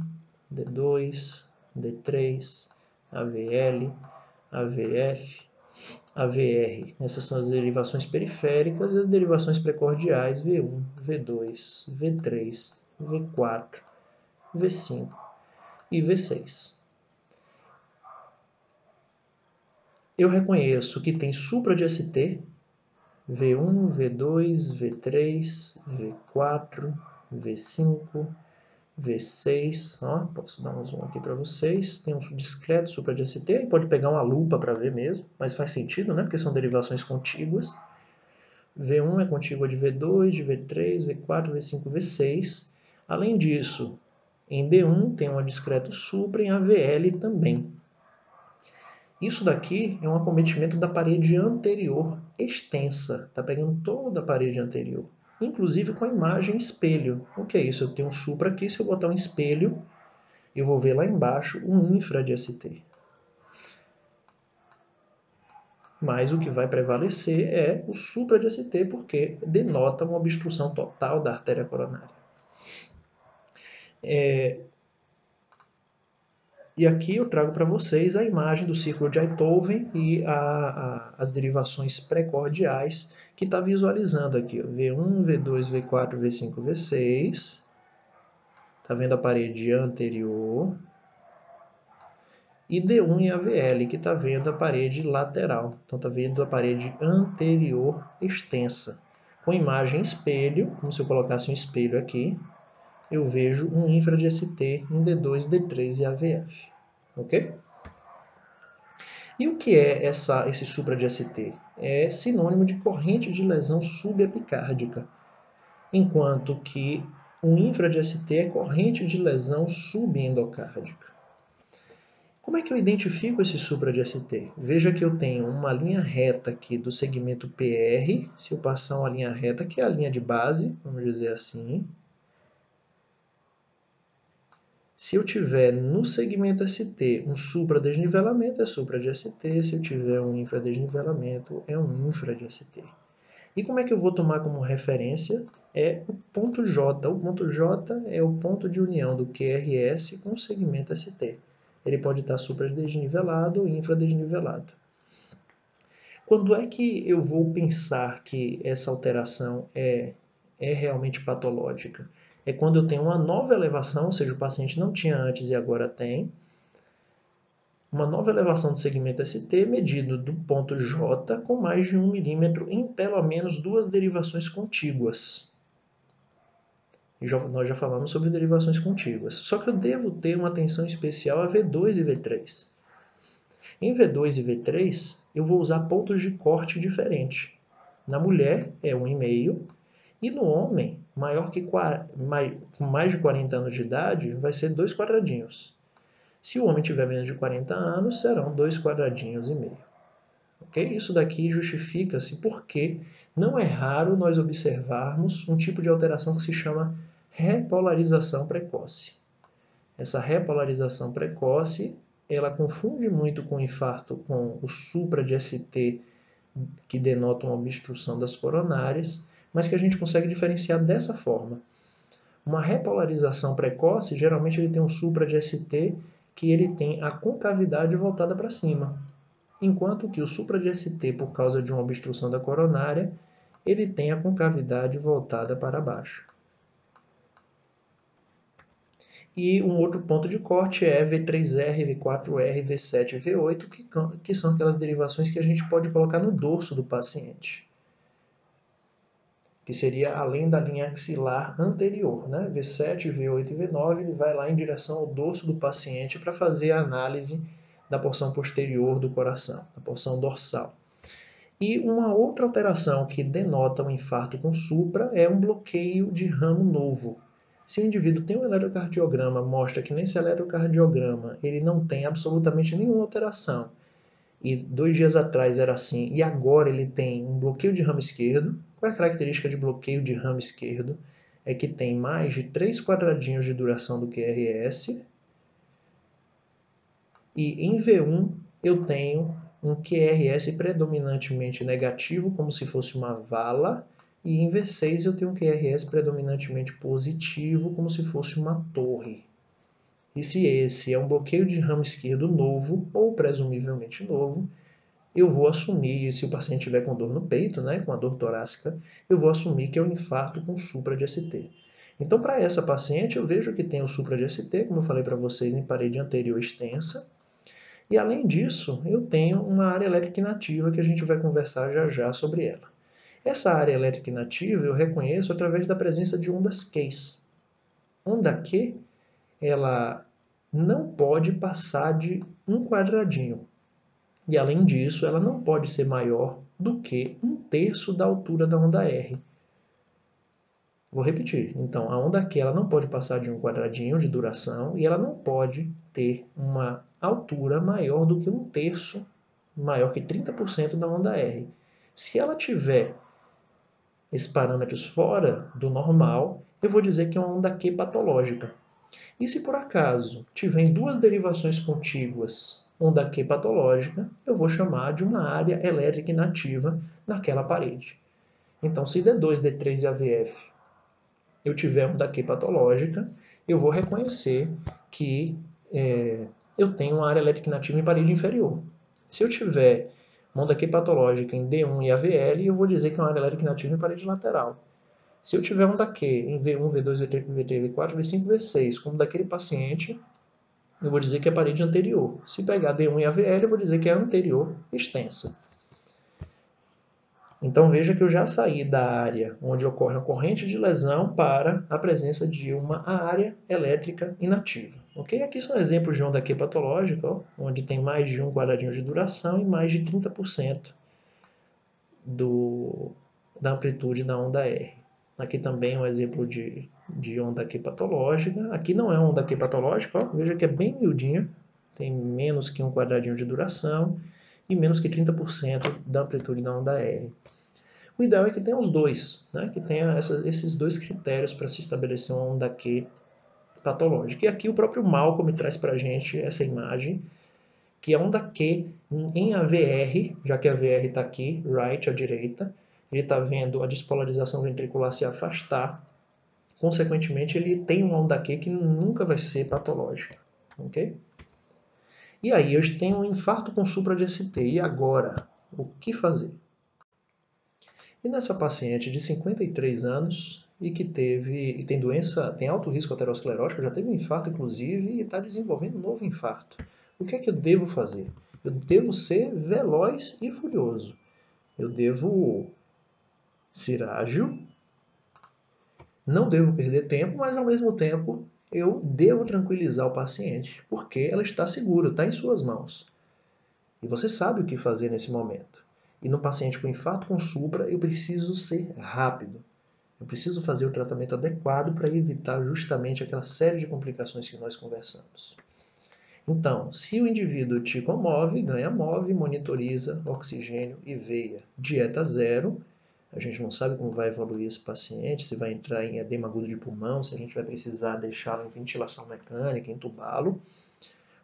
D2, D3, AVL, AVF, AVR. Essas são as derivações periféricas e as derivações precordiais V1, V2, V3, V4, V5 e V6. Eu reconheço que tem supra de ST, V1, V2, V3, V4, V5, V6, ó, posso dar um zoom aqui para vocês, tem um discreto supra de ST, pode pegar uma lupa para ver mesmo, mas faz sentido, né, porque são derivações contíguas. V1 é contígua de V2, de V3, V4, V5, V6. Além disso, em D1 tem um discreto supra, em AVL também. Isso daqui é um acometimento da parede anterior extensa, está pegando toda a parede anterior, inclusive com a imagem espelho. O que é isso? Eu tenho um supra aqui, se eu botar um espelho, eu vou ver lá embaixo um infra de ST. Mas o que vai prevalecer é o supra de ST, porque denota uma obstrução total da artéria coronária. E aqui eu trago para vocês a imagem do círculo de Einthoven e as derivações precordiais que está visualizando aqui. Ó. V1, V2, V4, V5, V6. Está vendo a parede anterior. E D1 e AVL, que está vendo a parede lateral. Então está vendo a parede anterior extensa. Com imagem espelho, como se eu colocasse um espelho aqui, eu vejo um infra de ST em D2, D3 e AVF. Ok? E o que é esse supra de ST? É sinônimo de corrente de lesão subepicárdica, enquanto que O infra de ST é corrente de lesão subendocárdica. Como é que eu identifico esse supra de ST? Veja que eu tenho uma linha reta aqui do segmento PR, se eu passar uma linha reta, que é a linha de base, vamos dizer assim. Se eu tiver no segmento ST um supra-desnivelamento, é supra de ST. Se eu tiver um infra-desnivelamento, é um infra de ST. E como é que eu vou tomar como referência? É o ponto J. O ponto J é o ponto de união do QRS com o segmento ST. Ele pode estar supra-desnivelado ou infra-desnivelado. Quando é que eu vou pensar que essa alteração é realmente patológica? É quando eu tenho uma nova elevação, ou seja, o paciente não tinha antes e agora tem, uma nova elevação do segmento ST medido do ponto J com mais de 1 milímetro em pelo menos duas derivações contíguas. Nós já falamos sobre derivações contíguas. Só que eu devo ter uma atenção especial a V2 e V3. Em V2 e V3, eu vou usar pontos de corte diferentes. Na mulher é 1,5 e no homem, com mais de 40 anos de idade, vai ser 2 quadradinhos. Se o homem tiver menos de 40 anos, serão 2 quadradinhos e meio. Okay? Isso daqui justifica-se porque não é raro nós observarmos um tipo de alteração que se chama repolarização precoce. Essa repolarização precoce, ela confunde muito com o infarto, com o supra de ST, que denota uma obstrução das coronárias, mas que a gente consegue diferenciar dessa forma. Uma repolarização precoce, geralmente ele tem um supra de ST que ele tem a concavidade voltada para cima, enquanto que o supra de ST, por causa de uma obstrução da coronária, ele tem a concavidade voltada para baixo. E um outro ponto de corte é V3R, V4R, V7 e V8, que são aquelas derivações que a gente pode colocar no dorso do paciente, que seria além da linha axilar anterior. Né? V7, V8 e V9, ele vai lá em direção ao dorso do paciente para fazer a análise da porção posterior do coração, da porção dorsal. E uma outra alteração que denota um infarto com supra é um bloqueio de ramo novo. Se o indivíduo tem um eletrocardiograma, mostra que nesse eletrocardiograma ele não tem absolutamente nenhuma alteração, e 2 dias atrás era assim, e agora ele tem um bloqueio de ramo esquerdo. Qual é a característica de bloqueio de ramo esquerdo? É que tem mais de 3 quadradinhos de duração do QRS, e em V1 eu tenho um QRS predominantemente negativo, como se fosse uma vala, e em V6 eu tenho um QRS predominantemente positivo, como se fosse uma torre. E se esse é um bloqueio de ramo esquerdo novo, ou presumivelmente novo, eu vou assumir, se o paciente tiver com dor no peito, né, com a dor torácica, eu vou assumir que é um infarto com supra de ST. Então, para essa paciente, eu vejo que tem o supra de ST, como eu falei para vocês, em parede anterior extensa. E além disso, eu tenho uma área elétrica inativa que a gente vai conversar já já sobre ela. Essa área elétrica inativa eu reconheço através da presença de ondas Q. Onda Q, ela não pode passar de um quadradinho. E além disso, ela não pode ser maior do que 1/3 da altura da onda R. Vou repetir. Então, a onda Q ela não pode passar de um quadradinho de duração e ela não pode ter uma altura maior do que 1/3, maior que 30% da onda R. Se ela tiver esses parâmetros fora do normal, eu vou dizer que é uma onda Q patológica. E se por acaso tiver duas derivações contíguas, onda Q patológica, eu vou chamar de uma área elétrica inativa naquela parede. Então, se D2, D3 e AVF eu tiver onda Q patológica, eu vou reconhecer que eu tenho uma área elétrica inativa em parede inferior. Se eu tiver uma onda Q patológica em D1 e AVL, eu vou dizer que é uma área elétrica inativa em parede lateral. Se eu tiver onda Q em V1, V2, V3, V3, V4, V5, V6, como daquele paciente, eu vou dizer que é parede anterior. Se pegar D1 e AVL, eu vou dizer que é anterior extensa. Então veja que eu já saí da área onde ocorre a corrente de lesão para a presença de uma área elétrica inativa. Okay? Aqui são exemplos de onda Q patológica, ó, onde tem mais de um quadradinho de duração e mais de 30% da amplitude da onda R. Aqui também um exemplo de de onda Q patológica. Aqui não é onda Q patológica, ó, veja que é bem miudinha, tem menos que um quadradinho de duração e menos que 30% da amplitude da onda R. O ideal é que tenha os dois, né? Que tenha esses dois critérios para se estabelecer uma onda Q patológica. E aqui o próprio Malcolm traz para a gente essa imagem, que a onda Q em AVR, já que a VR está aqui, right à direita, ele está vendo a despolarização ventricular se afastar, consequentemente ele tem uma onda Q que nunca vai ser patológica, ok? E aí eu tenho um infarto com supra de ST, e agora? O que fazer? E nessa paciente de 53 anos e que tem doença, tem alto risco aterosclerótico, já teve um infarto inclusive e está desenvolvendo um novo infarto. O que é que eu devo fazer? Eu devo ser veloz e furioso. Eu devo ser ágil, não devo perder tempo, mas ao mesmo tempo eu devo tranquilizar o paciente, porque ela está segura, está em suas mãos. E você sabe o que fazer nesse momento. E no paciente com infarto com supra, eu preciso ser rápido. Eu preciso fazer o tratamento adequado para evitar justamente aquela série de complicações que nós conversamos. Então, se o indivíduo te comove, ganha MOV, monitoriza, oxigênio e veia. Dieta zero, a gente não sabe como vai evoluir esse paciente, se vai entrar em edema agudo de pulmão, se a gente vai precisar deixá-lo em ventilação mecânica, entubá-lo,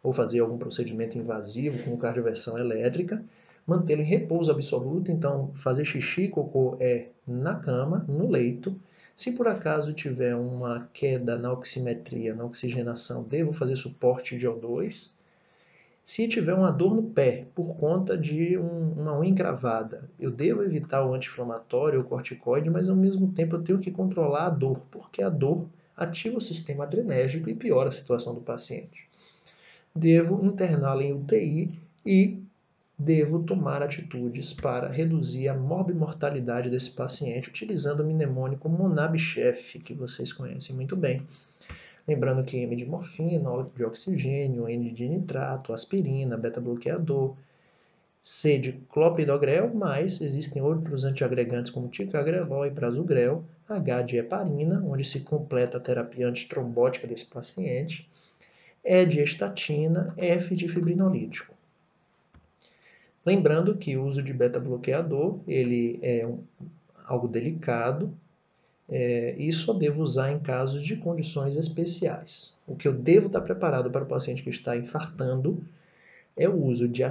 ou fazer algum procedimento invasivo com cardioversão elétrica. Mantê-lo em repouso absoluto, então fazer xixi e cocô é na cama, no leito. Se por acaso tiver uma queda na oximetria, na oxigenação, devo fazer suporte de O2. Se tiver uma dor no pé por conta de uma unha encravada, eu devo evitar o anti-inflamatório ou corticoide, mas ao mesmo tempo eu tenho que controlar a dor, porque a dor ativa o sistema adrenérgico e piora a situação do paciente. Devo interná-lo em UTI e devo tomar atitudes para reduzir a morbimortalidade desse paciente utilizando o mnemônico Monab-Chef, que vocês conhecem muito bem. Lembrando que M de morfina, O de oxigênio, N de nitrato, aspirina, beta-bloqueador, C de clopidogrel, mas existem outros antiagregantes como ticagrelol e prasugrel, H de heparina, onde se completa a terapia antitrombótica desse paciente, E de estatina, F de fibrinolítico. Lembrando que o uso de beta-bloqueador ele é algo delicado e só devo usar em casos de condições especiais. O que eu devo estar preparado para o paciente que está infartando é o uso de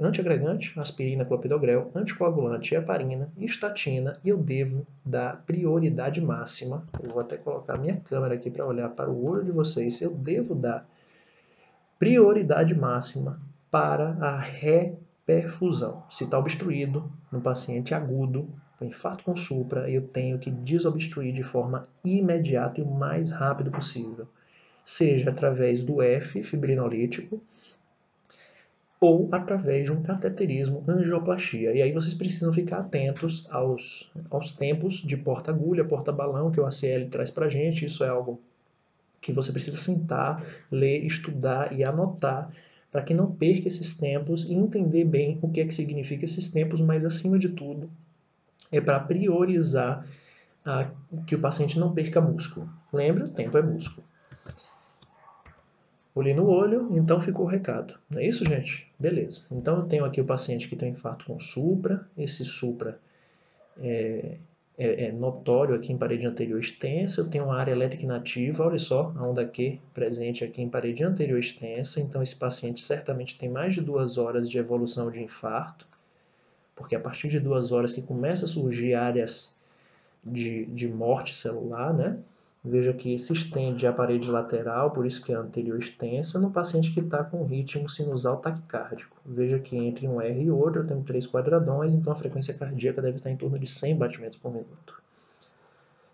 antiagregante, aspirina, clopidogrel, anticoagulante, heparina, estatina, e eu devo dar prioridade máxima. Eu vou até colocar minha câmera aqui para olhar para o olho de vocês. Eu devo dar prioridade máxima para a reperfusão. Se está obstruído no paciente agudo, com infarto com supra, eu tenho que desobstruir de forma imediata e o mais rápido possível. Seja através do F, fibrinolítico, ou através de um cateterismo, angioplastia. E aí vocês precisam ficar atentos aos tempos de porta-agulha, porta-balão que o ACL traz para a gente. Isso é algo que você precisa sentar, ler, estudar e anotar para que não perca esses tempos e entender bem o que é que significa esses tempos, mas acima de tudo é para priorizar que o paciente não perca músculo. Lembre, o tempo é músculo. Olhei no olho, então ficou o recado. Não é isso, gente? Beleza. Então eu tenho aqui o paciente que tem infarto com supra. Esse supra é notório aqui em parede anterior extensa. Eu tenho uma área elétrica inativa. Olha só, a onda Q presente aqui em parede anterior extensa. Então esse paciente certamente tem mais de 2 horas de evolução de infarto, porque a partir de 2 horas que começa a surgir áreas de morte celular, né? Veja que se estende a parede lateral, por isso que é anterior extensa, no paciente que está com ritmo sinusal taquicárdico. Veja que entre um R e outro eu tenho 3 quadradões, então a frequência cardíaca deve estar em torno de 100 batimentos por minuto.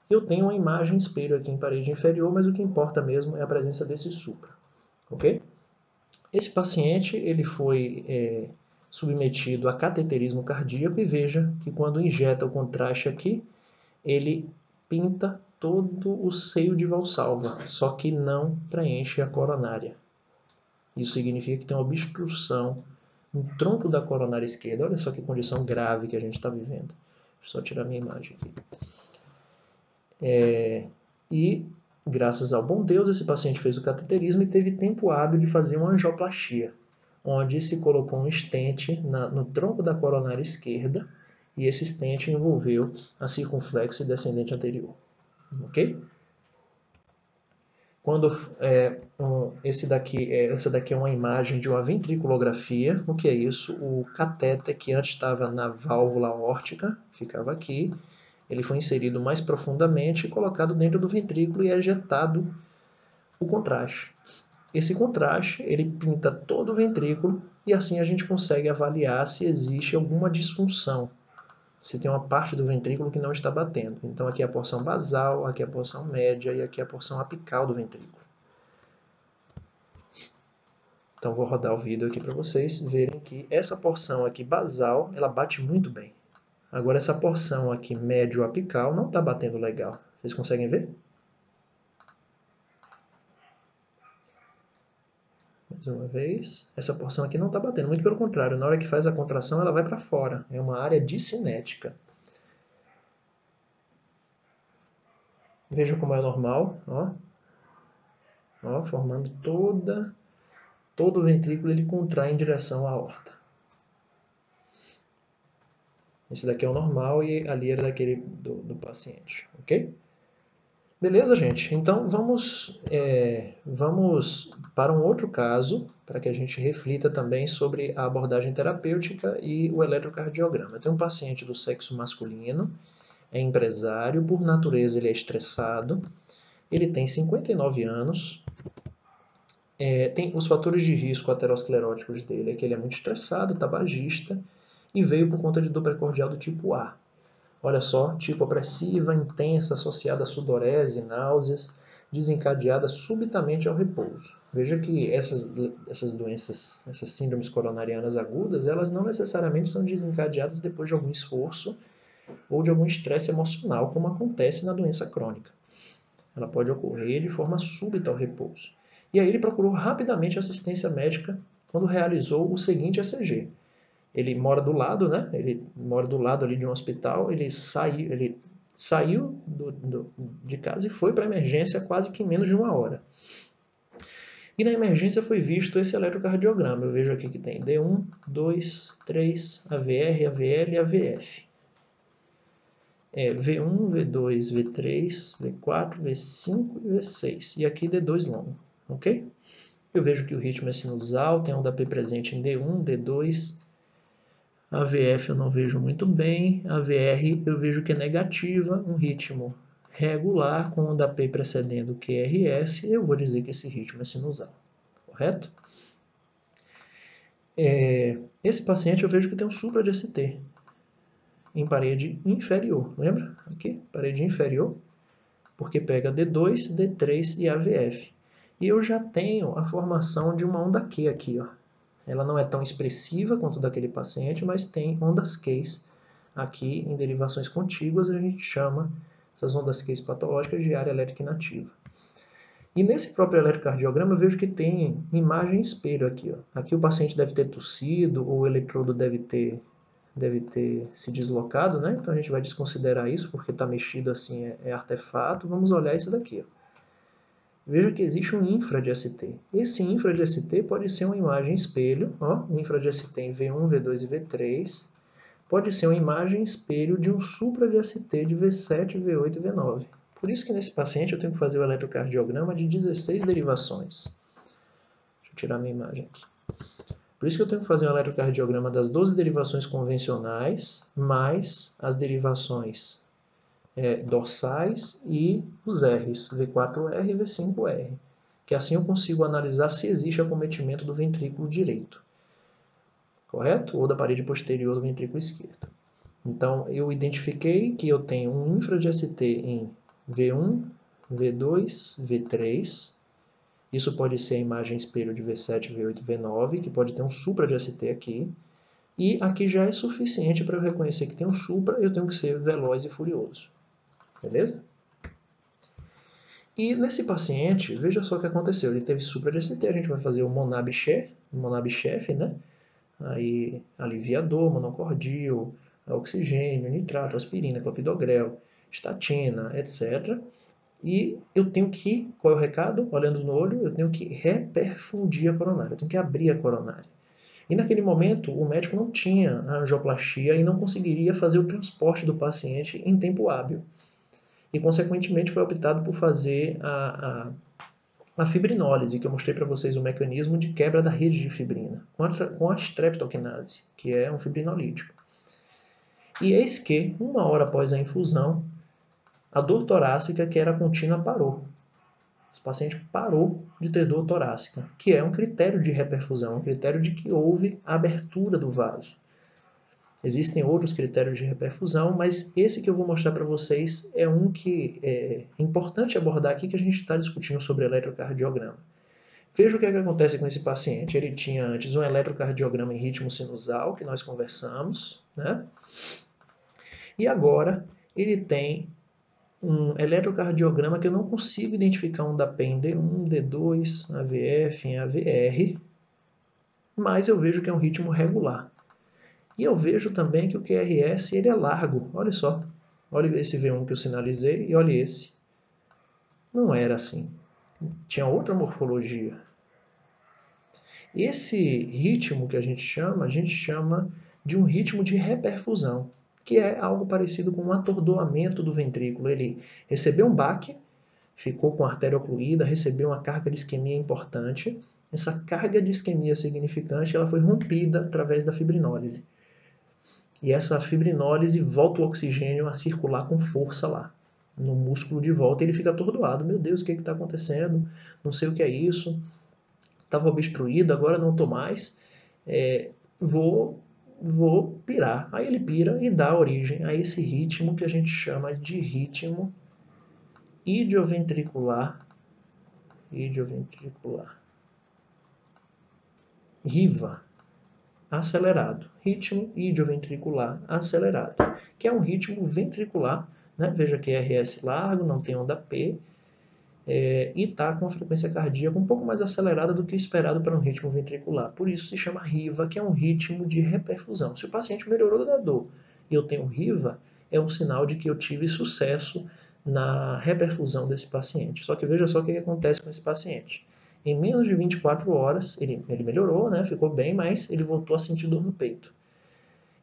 Eu tenho uma imagem espelho aqui em parede inferior, mas o que importa mesmo é a presença desse supra, ok? Esse paciente ele foi submetido a cateterismo cardíaco e veja que quando injeta o contraste aqui, ele pinta todo o seio de Valsalva, só que não preenche a coronária. Isso significa que tem uma obstrução no tronco da coronária esquerda. Olha só que condição grave que a gente está vivendo. Deixa eu só tirar minha imagem aqui. E, graças ao bom Deus, esse paciente fez o cateterismo e teve tempo hábil de fazer uma angioplastia, onde se colocou um stent no tronco da coronária esquerda, e esse stent envolveu a circunflexo e descendente anterior. Ok? Quando essa daqui é uma imagem de uma ventriculografia. O que é isso? O catéter que antes estava na válvula aórtica, ficava aqui, ele foi inserido mais profundamente, colocado dentro do ventrículo e ejetado o contraste. Esse contraste, ele pinta todo o ventrículo e assim a gente consegue avaliar se existe alguma disfunção, se tem uma parte do ventrículo que não está batendo. Então aqui é a porção basal, aqui é a porção média e aqui é a porção apical do ventrículo. Então vou rodar o vídeo aqui para vocês verem que essa porção aqui basal, ela bate muito bem. Agora essa porção aqui médio apical não está batendo legal. Vocês conseguem ver? Mais uma vez. Essa porção aqui não está batendo, muito pelo contrário. Na hora que faz a contração, ela vai para fora. É uma área discinética. Veja como é normal, ó. Ó, formando todo o ventrículo, ele contrai em direção à aorta. Esse daqui é o normal e ali era daquele do paciente, ok? Beleza, gente? Então vamos para um outro caso, para que a gente reflita também sobre a abordagem terapêutica e o eletrocardiograma. Eu tenho um paciente do sexo masculino, é empresário, por natureza ele é estressado, ele tem 59 anos, tem os fatores de risco ateroscleróticos dele, é que ele é muito estressado, tabagista, e veio por conta de dor precordial do tipo A. Olha só, tipo opressiva, intensa, associada a sudorese, náuseas, desencadeada subitamente ao repouso. Veja que essas doenças, essas síndromes coronarianas agudas, elas não necessariamente são desencadeadas depois de algum esforço ou de algum estresse emocional, como acontece na doença crônica. Ela pode ocorrer de forma súbita ao repouso. E aí ele procurou rapidamente assistência médica quando realizou o seguinte ECG. Ele mora do lado, né? Ele mora do lado ali de um hospital. Ele saiu de casa e foi para a emergência quase que em menos de uma hora. E na emergência foi visto esse eletrocardiograma. Eu vejo aqui que tem D1, 2, 3, AVR, AVL e AVF. V1, V2, V3, V4, V5 e V6. E aqui D2 longo, ok? Eu vejo que o ritmo é sinusal, tem onda P presente em D1, D2. A VF eu não vejo muito bem, a VR eu vejo que é negativa, um ritmo regular, com onda P precedendo o QRS, eu vou dizer que esse ritmo é sinusal, correto? Esse paciente eu vejo que tem um supra de ST em parede inferior, lembra? Aqui, parede inferior, porque pega D2, D3 e AVF. E eu já tenho a formação de uma onda Q aqui, ó. Ela não é tão expressiva quanto daquele paciente, mas tem ondas Q aqui em derivações contíguas, a gente chama essas ondas Q patológicas de área elétrica inativa. E nesse próprio eletrocardiograma eu vejo que tem imagem espelho aqui, ó. Aqui o paciente deve ter tossido ou o eletrodo deve ter se deslocado, né? Então a gente vai desconsiderar isso porque está mexido assim, é artefato. Vamos olhar isso daqui, ó. Veja que existe um infra de ST. Esse infra de ST pode ser uma imagem espelho, ó, infra de ST em V1, V2 e V3. Pode ser uma imagem espelho de um supra de ST de V7, V8 e V9. Por isso que nesse paciente eu tenho que fazer o eletrocardiograma de 16 derivações. Deixa eu tirar minha imagem aqui. Por isso que eu tenho que fazer um eletrocardiograma das 12 derivações convencionais, mais as derivações dorsais e os R's, V4R e V5R. Que assim eu consigo analisar se existe acometimento do ventrículo direito. Correto? Ou da parede posterior do ventrículo esquerdo. Então, eu identifiquei que eu tenho um infra de ST em V1, V2, V3. Isso pode ser a imagem espelho de V7, V8, V9, que pode ter um supra de ST aqui. E aqui já é suficiente para eu reconhecer que tem um supra, eu tenho que ser veloz e furioso. Beleza? E nesse paciente, veja só o que aconteceu. Ele teve supra de ST, a gente vai fazer o Monab-Chef, né? Aí, aliviador, monocordil, oxigênio, nitrato, aspirina, clopidogrel, estatina, etc. E eu tenho que, qual é o recado? Olhando no olho, eu tenho que reperfundir a coronária, eu tenho que abrir a coronária. E naquele momento, o médico não tinha a angioplastia e não conseguiria fazer o transporte do paciente em tempo hábil. E, consequentemente, foi optado por fazer a fibrinólise, que eu mostrei para vocês o mecanismo de quebra da rede de fibrina, com a streptokinase, que é um fibrinolítico. E eis que, 1 hora após a infusão, a dor torácica, que era contínua, parou. Esse paciente parou de ter dor torácica, que é um critério de reperfusão, um critério de que houve abertura do vaso. Existem outros critérios de reperfusão, mas esse que eu vou mostrar para vocês é um que é importante abordar aqui, que a gente está discutindo sobre eletrocardiograma. Veja o que acontece com esse paciente. Ele tinha antes um eletrocardiograma em ritmo sinusal, que nós conversamos, né? E agora ele tem um eletrocardiograma que eu não consigo identificar um da PEN D1, D2, AVF, em AVR, mas eu vejo que é um ritmo regular. E eu vejo também que o QRS ele é largo. Olha só. Olha esse V1 que eu sinalizei e olha esse. Não era assim. Tinha outra morfologia. Esse ritmo que a gente chama de um ritmo de reperfusão, que é algo parecido com um atordoamento do ventrículo. Ele recebeu um baque, ficou com a artéria ocluída, recebeu uma carga de isquemia importante. Essa carga de isquemia significante ela foi rompida através da fibrinólise. E essa fibrinólise volta o oxigênio a circular com força lá, no músculo de volta, e ele fica atordoado. Meu Deus, o que está acontecendo? Não sei o que é isso. Estava obstruído, agora não estou mais. Vou pirar. Aí ele pira e dá origem a esse ritmo que a gente chama de ritmo idioventricular. RIVA, acelerado. Ritmo idioventricular acelerado, que é um ritmo ventricular, né? Veja que RS largo, não tem onda P, e está com a frequência cardíaca um pouco mais acelerada do que o esperado para um ritmo ventricular. Por isso se chama RIVA, que é um ritmo de reperfusão. Se o paciente melhorou da dor e eu tenho RIVA, é um sinal de que eu tive sucesso na reperfusão desse paciente. Só que veja só o que acontece com esse paciente. Em menos de 24 horas, ele melhorou, né? Ficou bem, mas ele voltou a sentir dor no peito.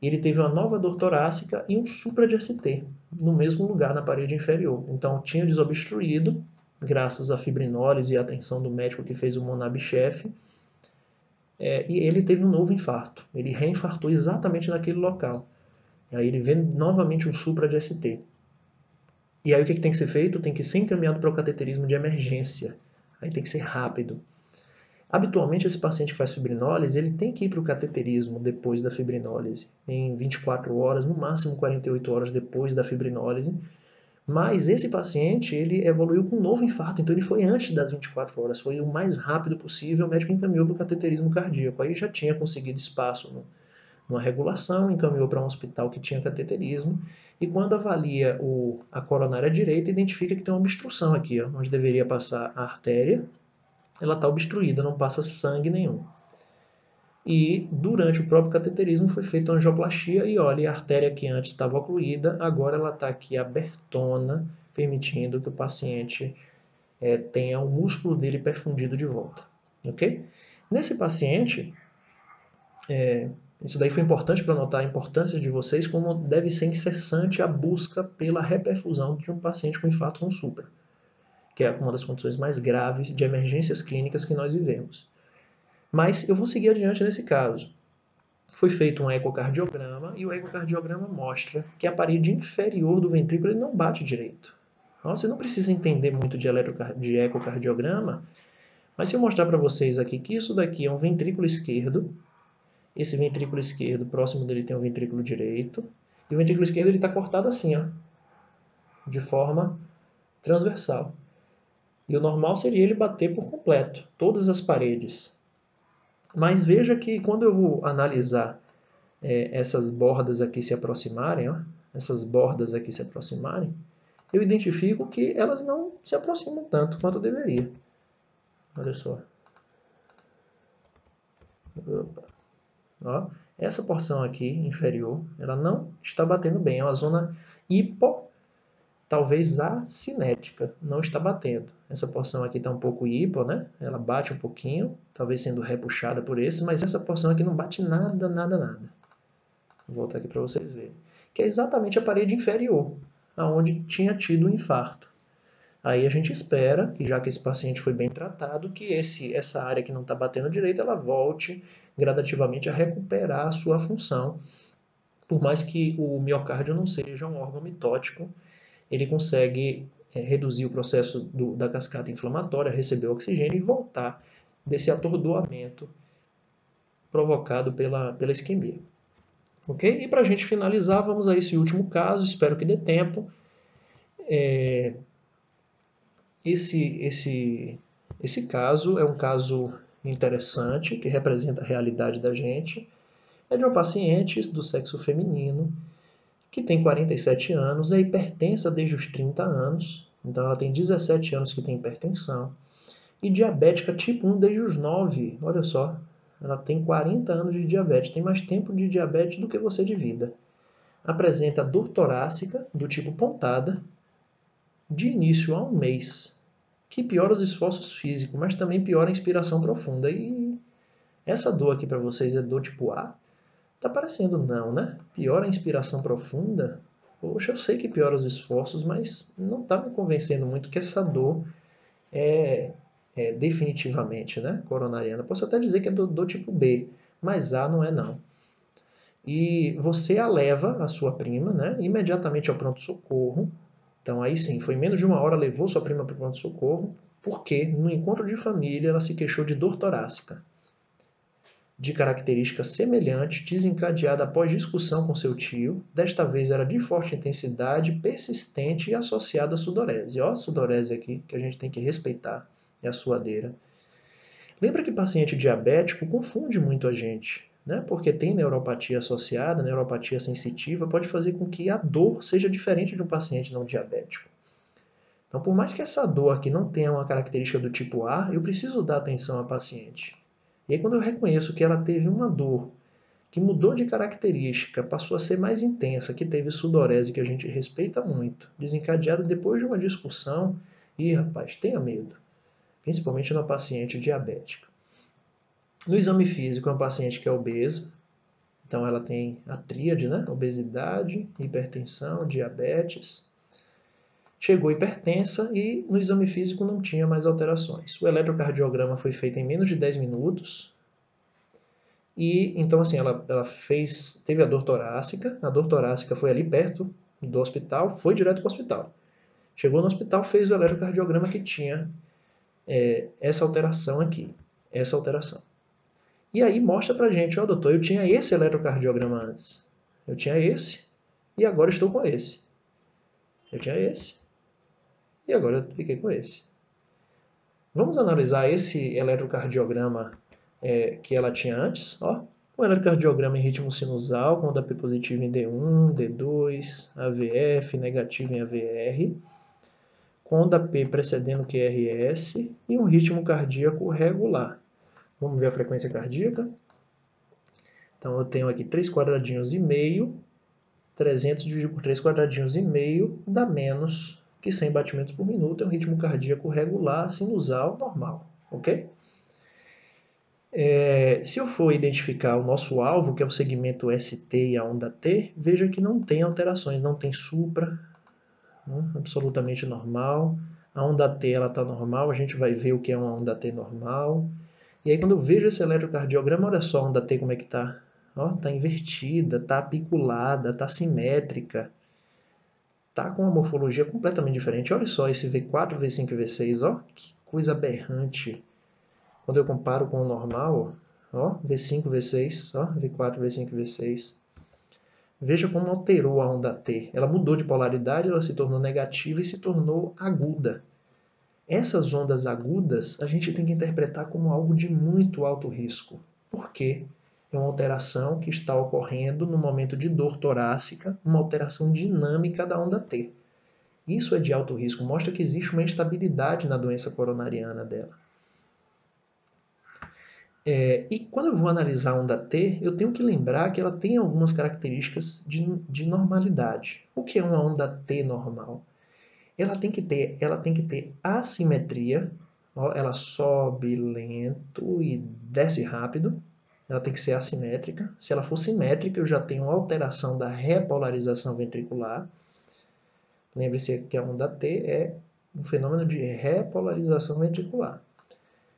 Ele teve uma nova dor torácica e um supra de ST, no mesmo lugar, na parede inferior. Então, tinha desobstruído, graças à fibrinólise e à atenção do médico que fez o Monab-Chef, e ele teve um novo infarto. Ele reinfartou exatamente naquele local. E aí ele vê novamente um supra de ST. E aí o que tem que ser feito? Tem que ser encaminhado para o cateterismo de emergência. Aí tem que ser rápido. Habitualmente, esse paciente que faz fibrinólise, ele tem que ir para o cateterismo depois da fibrinólise, em 24 horas, no máximo 48 horas depois da fibrinólise. Mas esse paciente, ele evoluiu com um novo infarto, então ele foi antes das 24 horas, foi o mais rápido possível, o médico encaminhou para o cateterismo cardíaco. Aí já tinha conseguido espaço numa regulação, encaminhou para um hospital que tinha cateterismo, e quando avalia a coronária direita, identifica que tem uma obstrução aqui, ó, onde deveria passar a artéria, ela está obstruída, não passa sangue nenhum. E durante o próprio cateterismo foi feita uma angioplastia e olha, a artéria que antes estava ocluída, agora ela está aqui abertona, permitindo que o paciente tenha o músculo dele perfundido de volta. Ok? Nesse paciente, isso daí foi importante para notar a importância de vocês, como deve ser incessante a busca pela reperfusão de um paciente com infarto com supra, que é uma das condições mais graves de emergências clínicas que nós vivemos. Mas eu vou seguir adiante nesse caso. Foi feito um ecocardiograma e o ecocardiograma mostra que a parede inferior do ventrículo ele não bate direito. Então, você não precisa entender muito de ecocardiograma, mas se eu mostrar para vocês aqui que isso daqui é um ventrículo esquerdo, esse ventrículo esquerdo, próximo dele tem um ventrículo direito, e o ventrículo esquerdo está cortado assim, ó, de forma transversal. E o normal seria ele bater por completo, todas as paredes. Mas veja que quando eu vou analisar essas bordas aqui se aproximarem, ó, essas bordas aqui se aproximarem, eu identifico que elas não se aproximam tanto quanto deveria. Olha só. Opa. Ó, essa porção aqui inferior, ela não está batendo bem, é uma zona hipotalámica. talvez acinética, não está batendo. Essa porção aqui está um pouco hipo, né? Ela bate um pouquinho, talvez sendo repuxada por esse, mas essa porção aqui não bate nada, nada, nada. Vou voltar aqui para vocês verem. Que é exatamente a parede inferior, aonde tinha tido o infarto. Aí a gente espera, que já que esse paciente foi bem tratado, que essa área que não está batendo direito, ela volte gradativamente a recuperar a sua função. Por mais que o miocárdio não seja um órgão mitótico, ele consegue reduzir o processo da cascata inflamatória, receber oxigênio e voltar desse atordoamento provocado pela isquemia. Ok? E para a gente finalizar, vamos a esse último caso, espero que dê tempo. Esse caso é um caso interessante, que representa a realidade da gente. É de uma paciente do sexo feminino, que tem 47 anos, é hipertensa desde os 30 anos, então ela tem 17 anos que tem hipertensão, e diabética tipo 1 desde os 9, olha só, ela tem 40 anos de diabetes, tem mais tempo de diabetes do que você de vida. Apresenta dor torácica do tipo pontada, de início a um mês, que piora os esforços físicos, mas também piora a inspiração profunda. E essa dor aqui para vocês é dor tipo A? Tá parecendo não, né? Piora a inspiração profunda? Poxa, eu sei que piora os esforços, mas não tá me convencendo muito que essa dor é definitivamente, né, coronariana. Posso até dizer que é dor tipo B, mas A não é não. E você a leva, a sua prima, né, imediatamente ao pronto-socorro. Então aí sim, foi menos de uma hora, levou sua prima para o pronto-socorro, porque no encontro de família ela se queixou de dor torácica, de característica semelhante, desencadeada após discussão com seu tio. Desta vez era de forte intensidade, persistente e associada à sudorese. Ó, a sudorese aqui, que a gente tem que respeitar, é a suadeira. Lembra que paciente diabético confunde muito a gente, né? Porque tem neuropatia associada, neuropatia sensitiva, pode fazer com que a dor seja diferente de um paciente não diabético. Então, por mais que essa dor aqui não tenha uma característica do tipo A, eu preciso dar atenção à paciente. E aí, quando eu reconheço que ela teve uma dor que mudou de característica, passou a ser mais intensa, que teve sudorese, que a gente respeita muito, desencadeada depois de uma discussão, e rapaz, tenha medo, principalmente na paciente diabética. No exame físico, é uma paciente que é obesa, então ela tem a tríade, né? Obesidade, hipertensão, diabetes. Chegou hipertensa e no exame físico não tinha mais alterações. O eletrocardiograma foi feito em menos de 10 minutos. E então assim, ela teve a dor torácica foi ali perto do hospital, foi direto para o hospital. Chegou no hospital, fez o eletrocardiograma que tinha essa alteração aqui, essa alteração. E aí mostra pra gente, ó, doutor, eu tinha esse eletrocardiograma antes. Eu tinha esse e agora estou com esse. Eu tinha esse e agora eu fiquei com esse. Vamos analisar esse eletrocardiograma que ela tinha antes. Ó, um eletrocardiograma em ritmo sinusal, com onda P positivo em D1, D2, AVF negativo em AVR, com onda P precedendo QRS e um ritmo cardíaco regular. Vamos ver a frequência cardíaca? Então eu tenho aqui 3 quadradinhos e meio, 300 dividido por 3 quadradinhos e meio dá menos que 100 batimentos por minuto, é um ritmo cardíaco regular, sinusal, normal, ok? Se eu for identificar o nosso alvo, que é o segmento ST e a onda T, veja que não tem alterações, não tem supra, absolutamente normal. A onda T está normal, a gente vai ver o que é uma onda T normal. E aí quando eu vejo esse eletrocardiograma, olha só a onda T como é que está. Está invertida, está apiculada, está simétrica. Está com uma morfologia completamente diferente. Olha só esse V4, V5 e V6, ó, que coisa aberrante. Quando eu comparo com o normal, ó, V5, V6, ó, V4, V5 e V6. Veja como alterou a onda T. Ela mudou de polaridade, ela se tornou negativa e se tornou aguda. Essas ondas agudas a gente tem que interpretar como algo de muito alto risco. Por quê? É uma alteração que está ocorrendo no momento de dor torácica, uma alteração dinâmica da onda T. Isso é de alto risco, mostra que existe uma instabilidade na doença coronariana dela. E quando eu vou analisar a onda T, eu tenho que lembrar que ela tem algumas características de normalidade. O que é uma onda T normal? ela tem que ter assimetria. Ó, ela sobe lento e desce rápido. Ela tem que ser assimétrica. Se ela for simétrica, eu já tenho alteração da repolarização ventricular. Lembre-se que a onda T é um fenômeno de repolarização ventricular.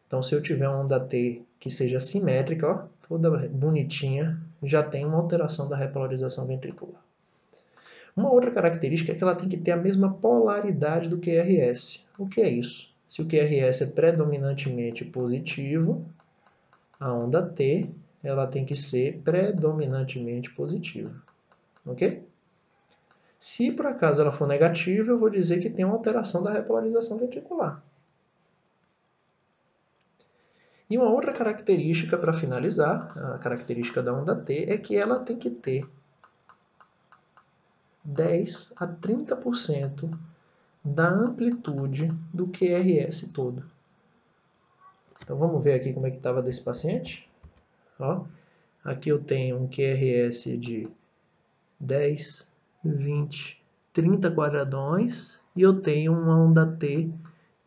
Então, se eu tiver uma onda T que seja simétrica, ó, toda bonitinha, já tem uma alteração da repolarização ventricular. Uma outra característica é que ela tem que ter a mesma polaridade do QRS. O que é isso? Se o QRS é predominantemente positivo, a onda T ela tem que ser predominantemente positiva. Ok? Se por acaso ela for negativa, eu vou dizer que tem uma alteração da repolarização ventricular. E uma outra característica, para finalizar, a característica da onda T, é que ela tem que ter 10 a 30% da amplitude do QRS todo. Então vamos ver aqui como é que estava desse paciente. Ó, aqui eu tenho um QRS de 10, 20, 30 quadradões e eu tenho uma onda T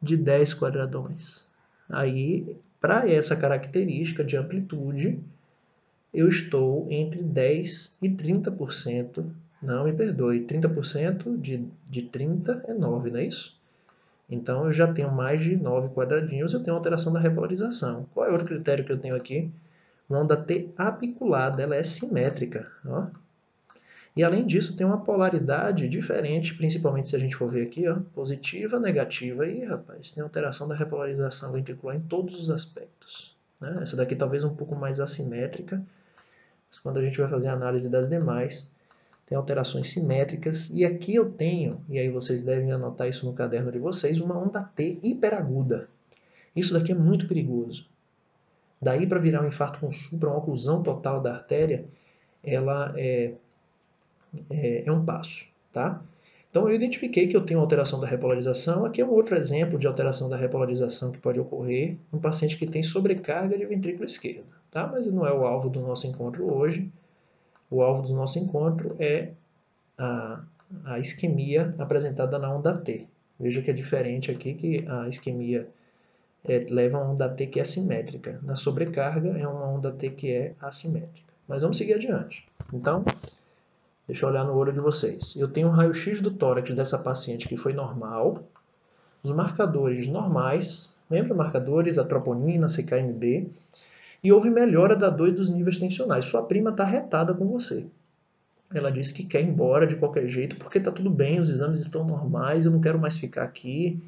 de 10 quadradões. Aí, para essa característica de amplitude, eu estou entre 10 e 30%. Não, me perdoe, 30% de 30 é 9, não é isso? Então, eu já tenho mais de 9 quadradinhos, eu tenho alteração da repolarização. Qual é o outro critério que eu tenho aqui? Uma onda T apiculada, ela é simétrica. Ó. E além disso, tem uma polaridade diferente, principalmente se a gente for ver aqui, ó, positiva, negativa. E, rapaz, tem alteração da repolarização ventricular em todos os aspectos. Né? Essa daqui talvez um pouco mais assimétrica, mas quando a gente vai fazer a análise das demais, tem alterações simétricas. E aqui eu tenho, e aí vocês devem anotar isso no caderno de vocês, uma onda T hiperaguda. Isso daqui é muito perigoso. Daí para virar um infarto com supra, uma oclusão total da artéria, ela é um passo, tá? Então eu identifiquei que eu tenho alteração da repolarização. Aqui é um outro exemplo de alteração da repolarização que pode ocorrer em um paciente que tem sobrecarga de ventrículo esquerdo, tá? Mas não é o alvo do nosso encontro hoje. O alvo do nosso encontro é a isquemia apresentada na onda T. Veja que é diferente aqui, que a isquemia leva a uma onda T que é simétrica. Na sobrecarga é uma onda T que é assimétrica. Mas vamos seguir adiante. Então, deixa eu olhar no olho de vocês. Eu tenho um raio-x do tórax dessa paciente que foi normal. Os marcadores normais. Lembra marcadores? A troponina, CKMB. E houve melhora da dor e dos níveis tensionais. Sua prima está retada com você. Ela disse que quer ir embora de qualquer jeito porque está tudo bem, os exames estão normais, eu não quero mais ficar aqui.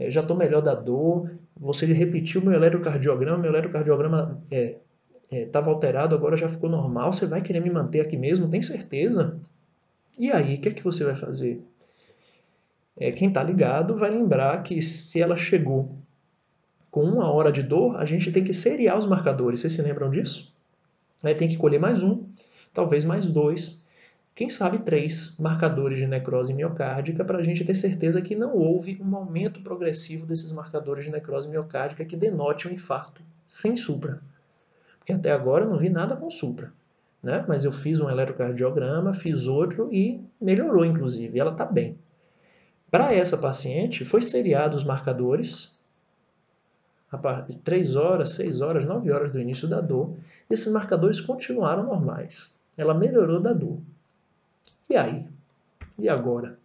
Já estou melhor da dor. Você repetiu meu eletrocardiograma estava alterado, agora já ficou normal. Você vai querer me manter aqui mesmo? Tem certeza? E aí, o que é que você vai fazer? Quem está ligado vai lembrar que se ela chegou com 1 hora de dor, a gente tem que seriar os marcadores. Vocês se lembram disso? Aí tem que colher mais um, talvez mais 2, quem sabe 3 marcadores de necrose miocárdica para a gente ter certeza que não houve um aumento progressivo desses marcadores de necrose miocárdica que denote um infarto sem supra. Porque até agora eu não vi nada com supra. Né? Mas eu fiz um eletrocardiograma, fiz outro e melhorou, inclusive. Ela está bem. Para essa paciente, foi seriado os marcadores a partir de 3 horas, 6 horas, 9 horas do início da dor. E esses marcadores continuaram normais. Ela melhorou da dor. E aí? E agora?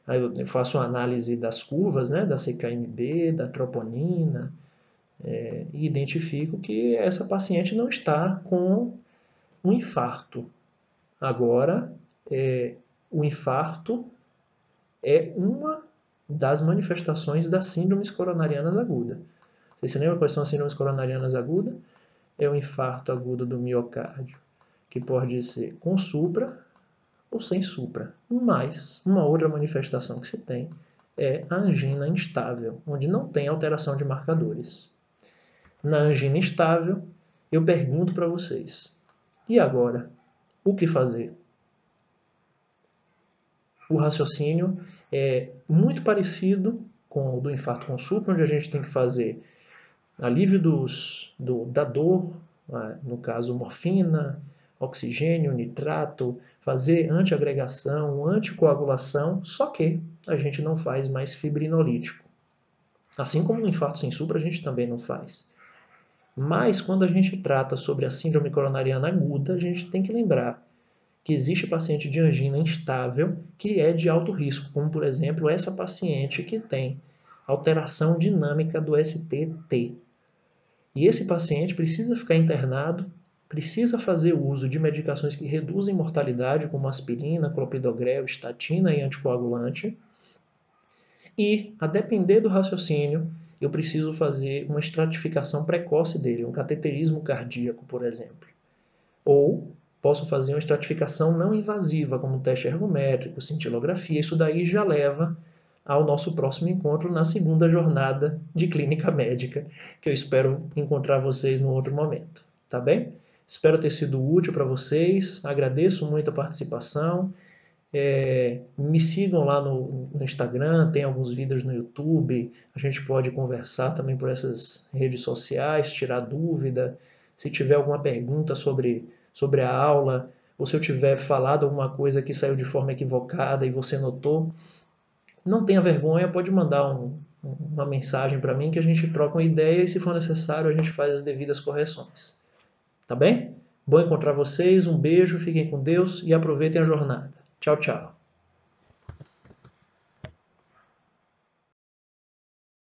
Aí eu faço uma análise das curvas, né, da CKMB, da troponina, e identifico que essa paciente não está com um infarto. Agora, o infarto é uma das manifestações das síndromes coronarianas agudas. Vocês se lembram quais são as síndromes coronarianas agudas? É o infarto agudo do miocárdio, que pode ser com supra ou sem supra. Mas uma outra manifestação que se tem é a angina instável, onde não tem alteração de marcadores. Na angina instável, eu pergunto para vocês, e agora? O que fazer? O raciocínio é muito parecido com o do infarto com supra, onde a gente tem que fazer alívio da dor, no caso morfina, oxigênio, nitrato, fazer antiagregação, anticoagulação, só que a gente não faz mais fibrinolítico. Assim como no infarto sem supra, a gente também não faz. Mas quando a gente trata sobre a síndrome coronariana aguda, a gente tem que lembrar que existe paciente de angina instável que é de alto risco, como por exemplo essa paciente que tem alteração dinâmica do STT. E esse paciente precisa ficar internado, precisa fazer uso de medicações que reduzem mortalidade, como aspirina, clopidogrel, estatina e anticoagulante. E, a depender do raciocínio, eu preciso fazer uma estratificação precoce dele, um cateterismo cardíaco, por exemplo. Ou posso fazer uma estratificação não invasiva, como teste ergométrico, cintilografia. Isso daí já leva ao nosso próximo encontro na segunda jornada de clínica médica, que eu espero encontrar vocês no outro momento. Tá bem? Espero ter sido útil para vocês. Agradeço muito a participação. Me sigam lá no Instagram, tem alguns vídeos no YouTube, a gente pode conversar também por essas redes sociais, tirar dúvida. Se tiver alguma pergunta sobre a aula, ou se eu tiver falado alguma coisa que saiu de forma equivocada e você notou, não tenha vergonha, pode mandar uma mensagem para mim que a gente troca uma ideia e, se for necessário, a gente faz as devidas correções. Tá bem? Bom encontrar vocês, um beijo, fiquem com Deus e aproveitem a jornada. Tchau, tchau.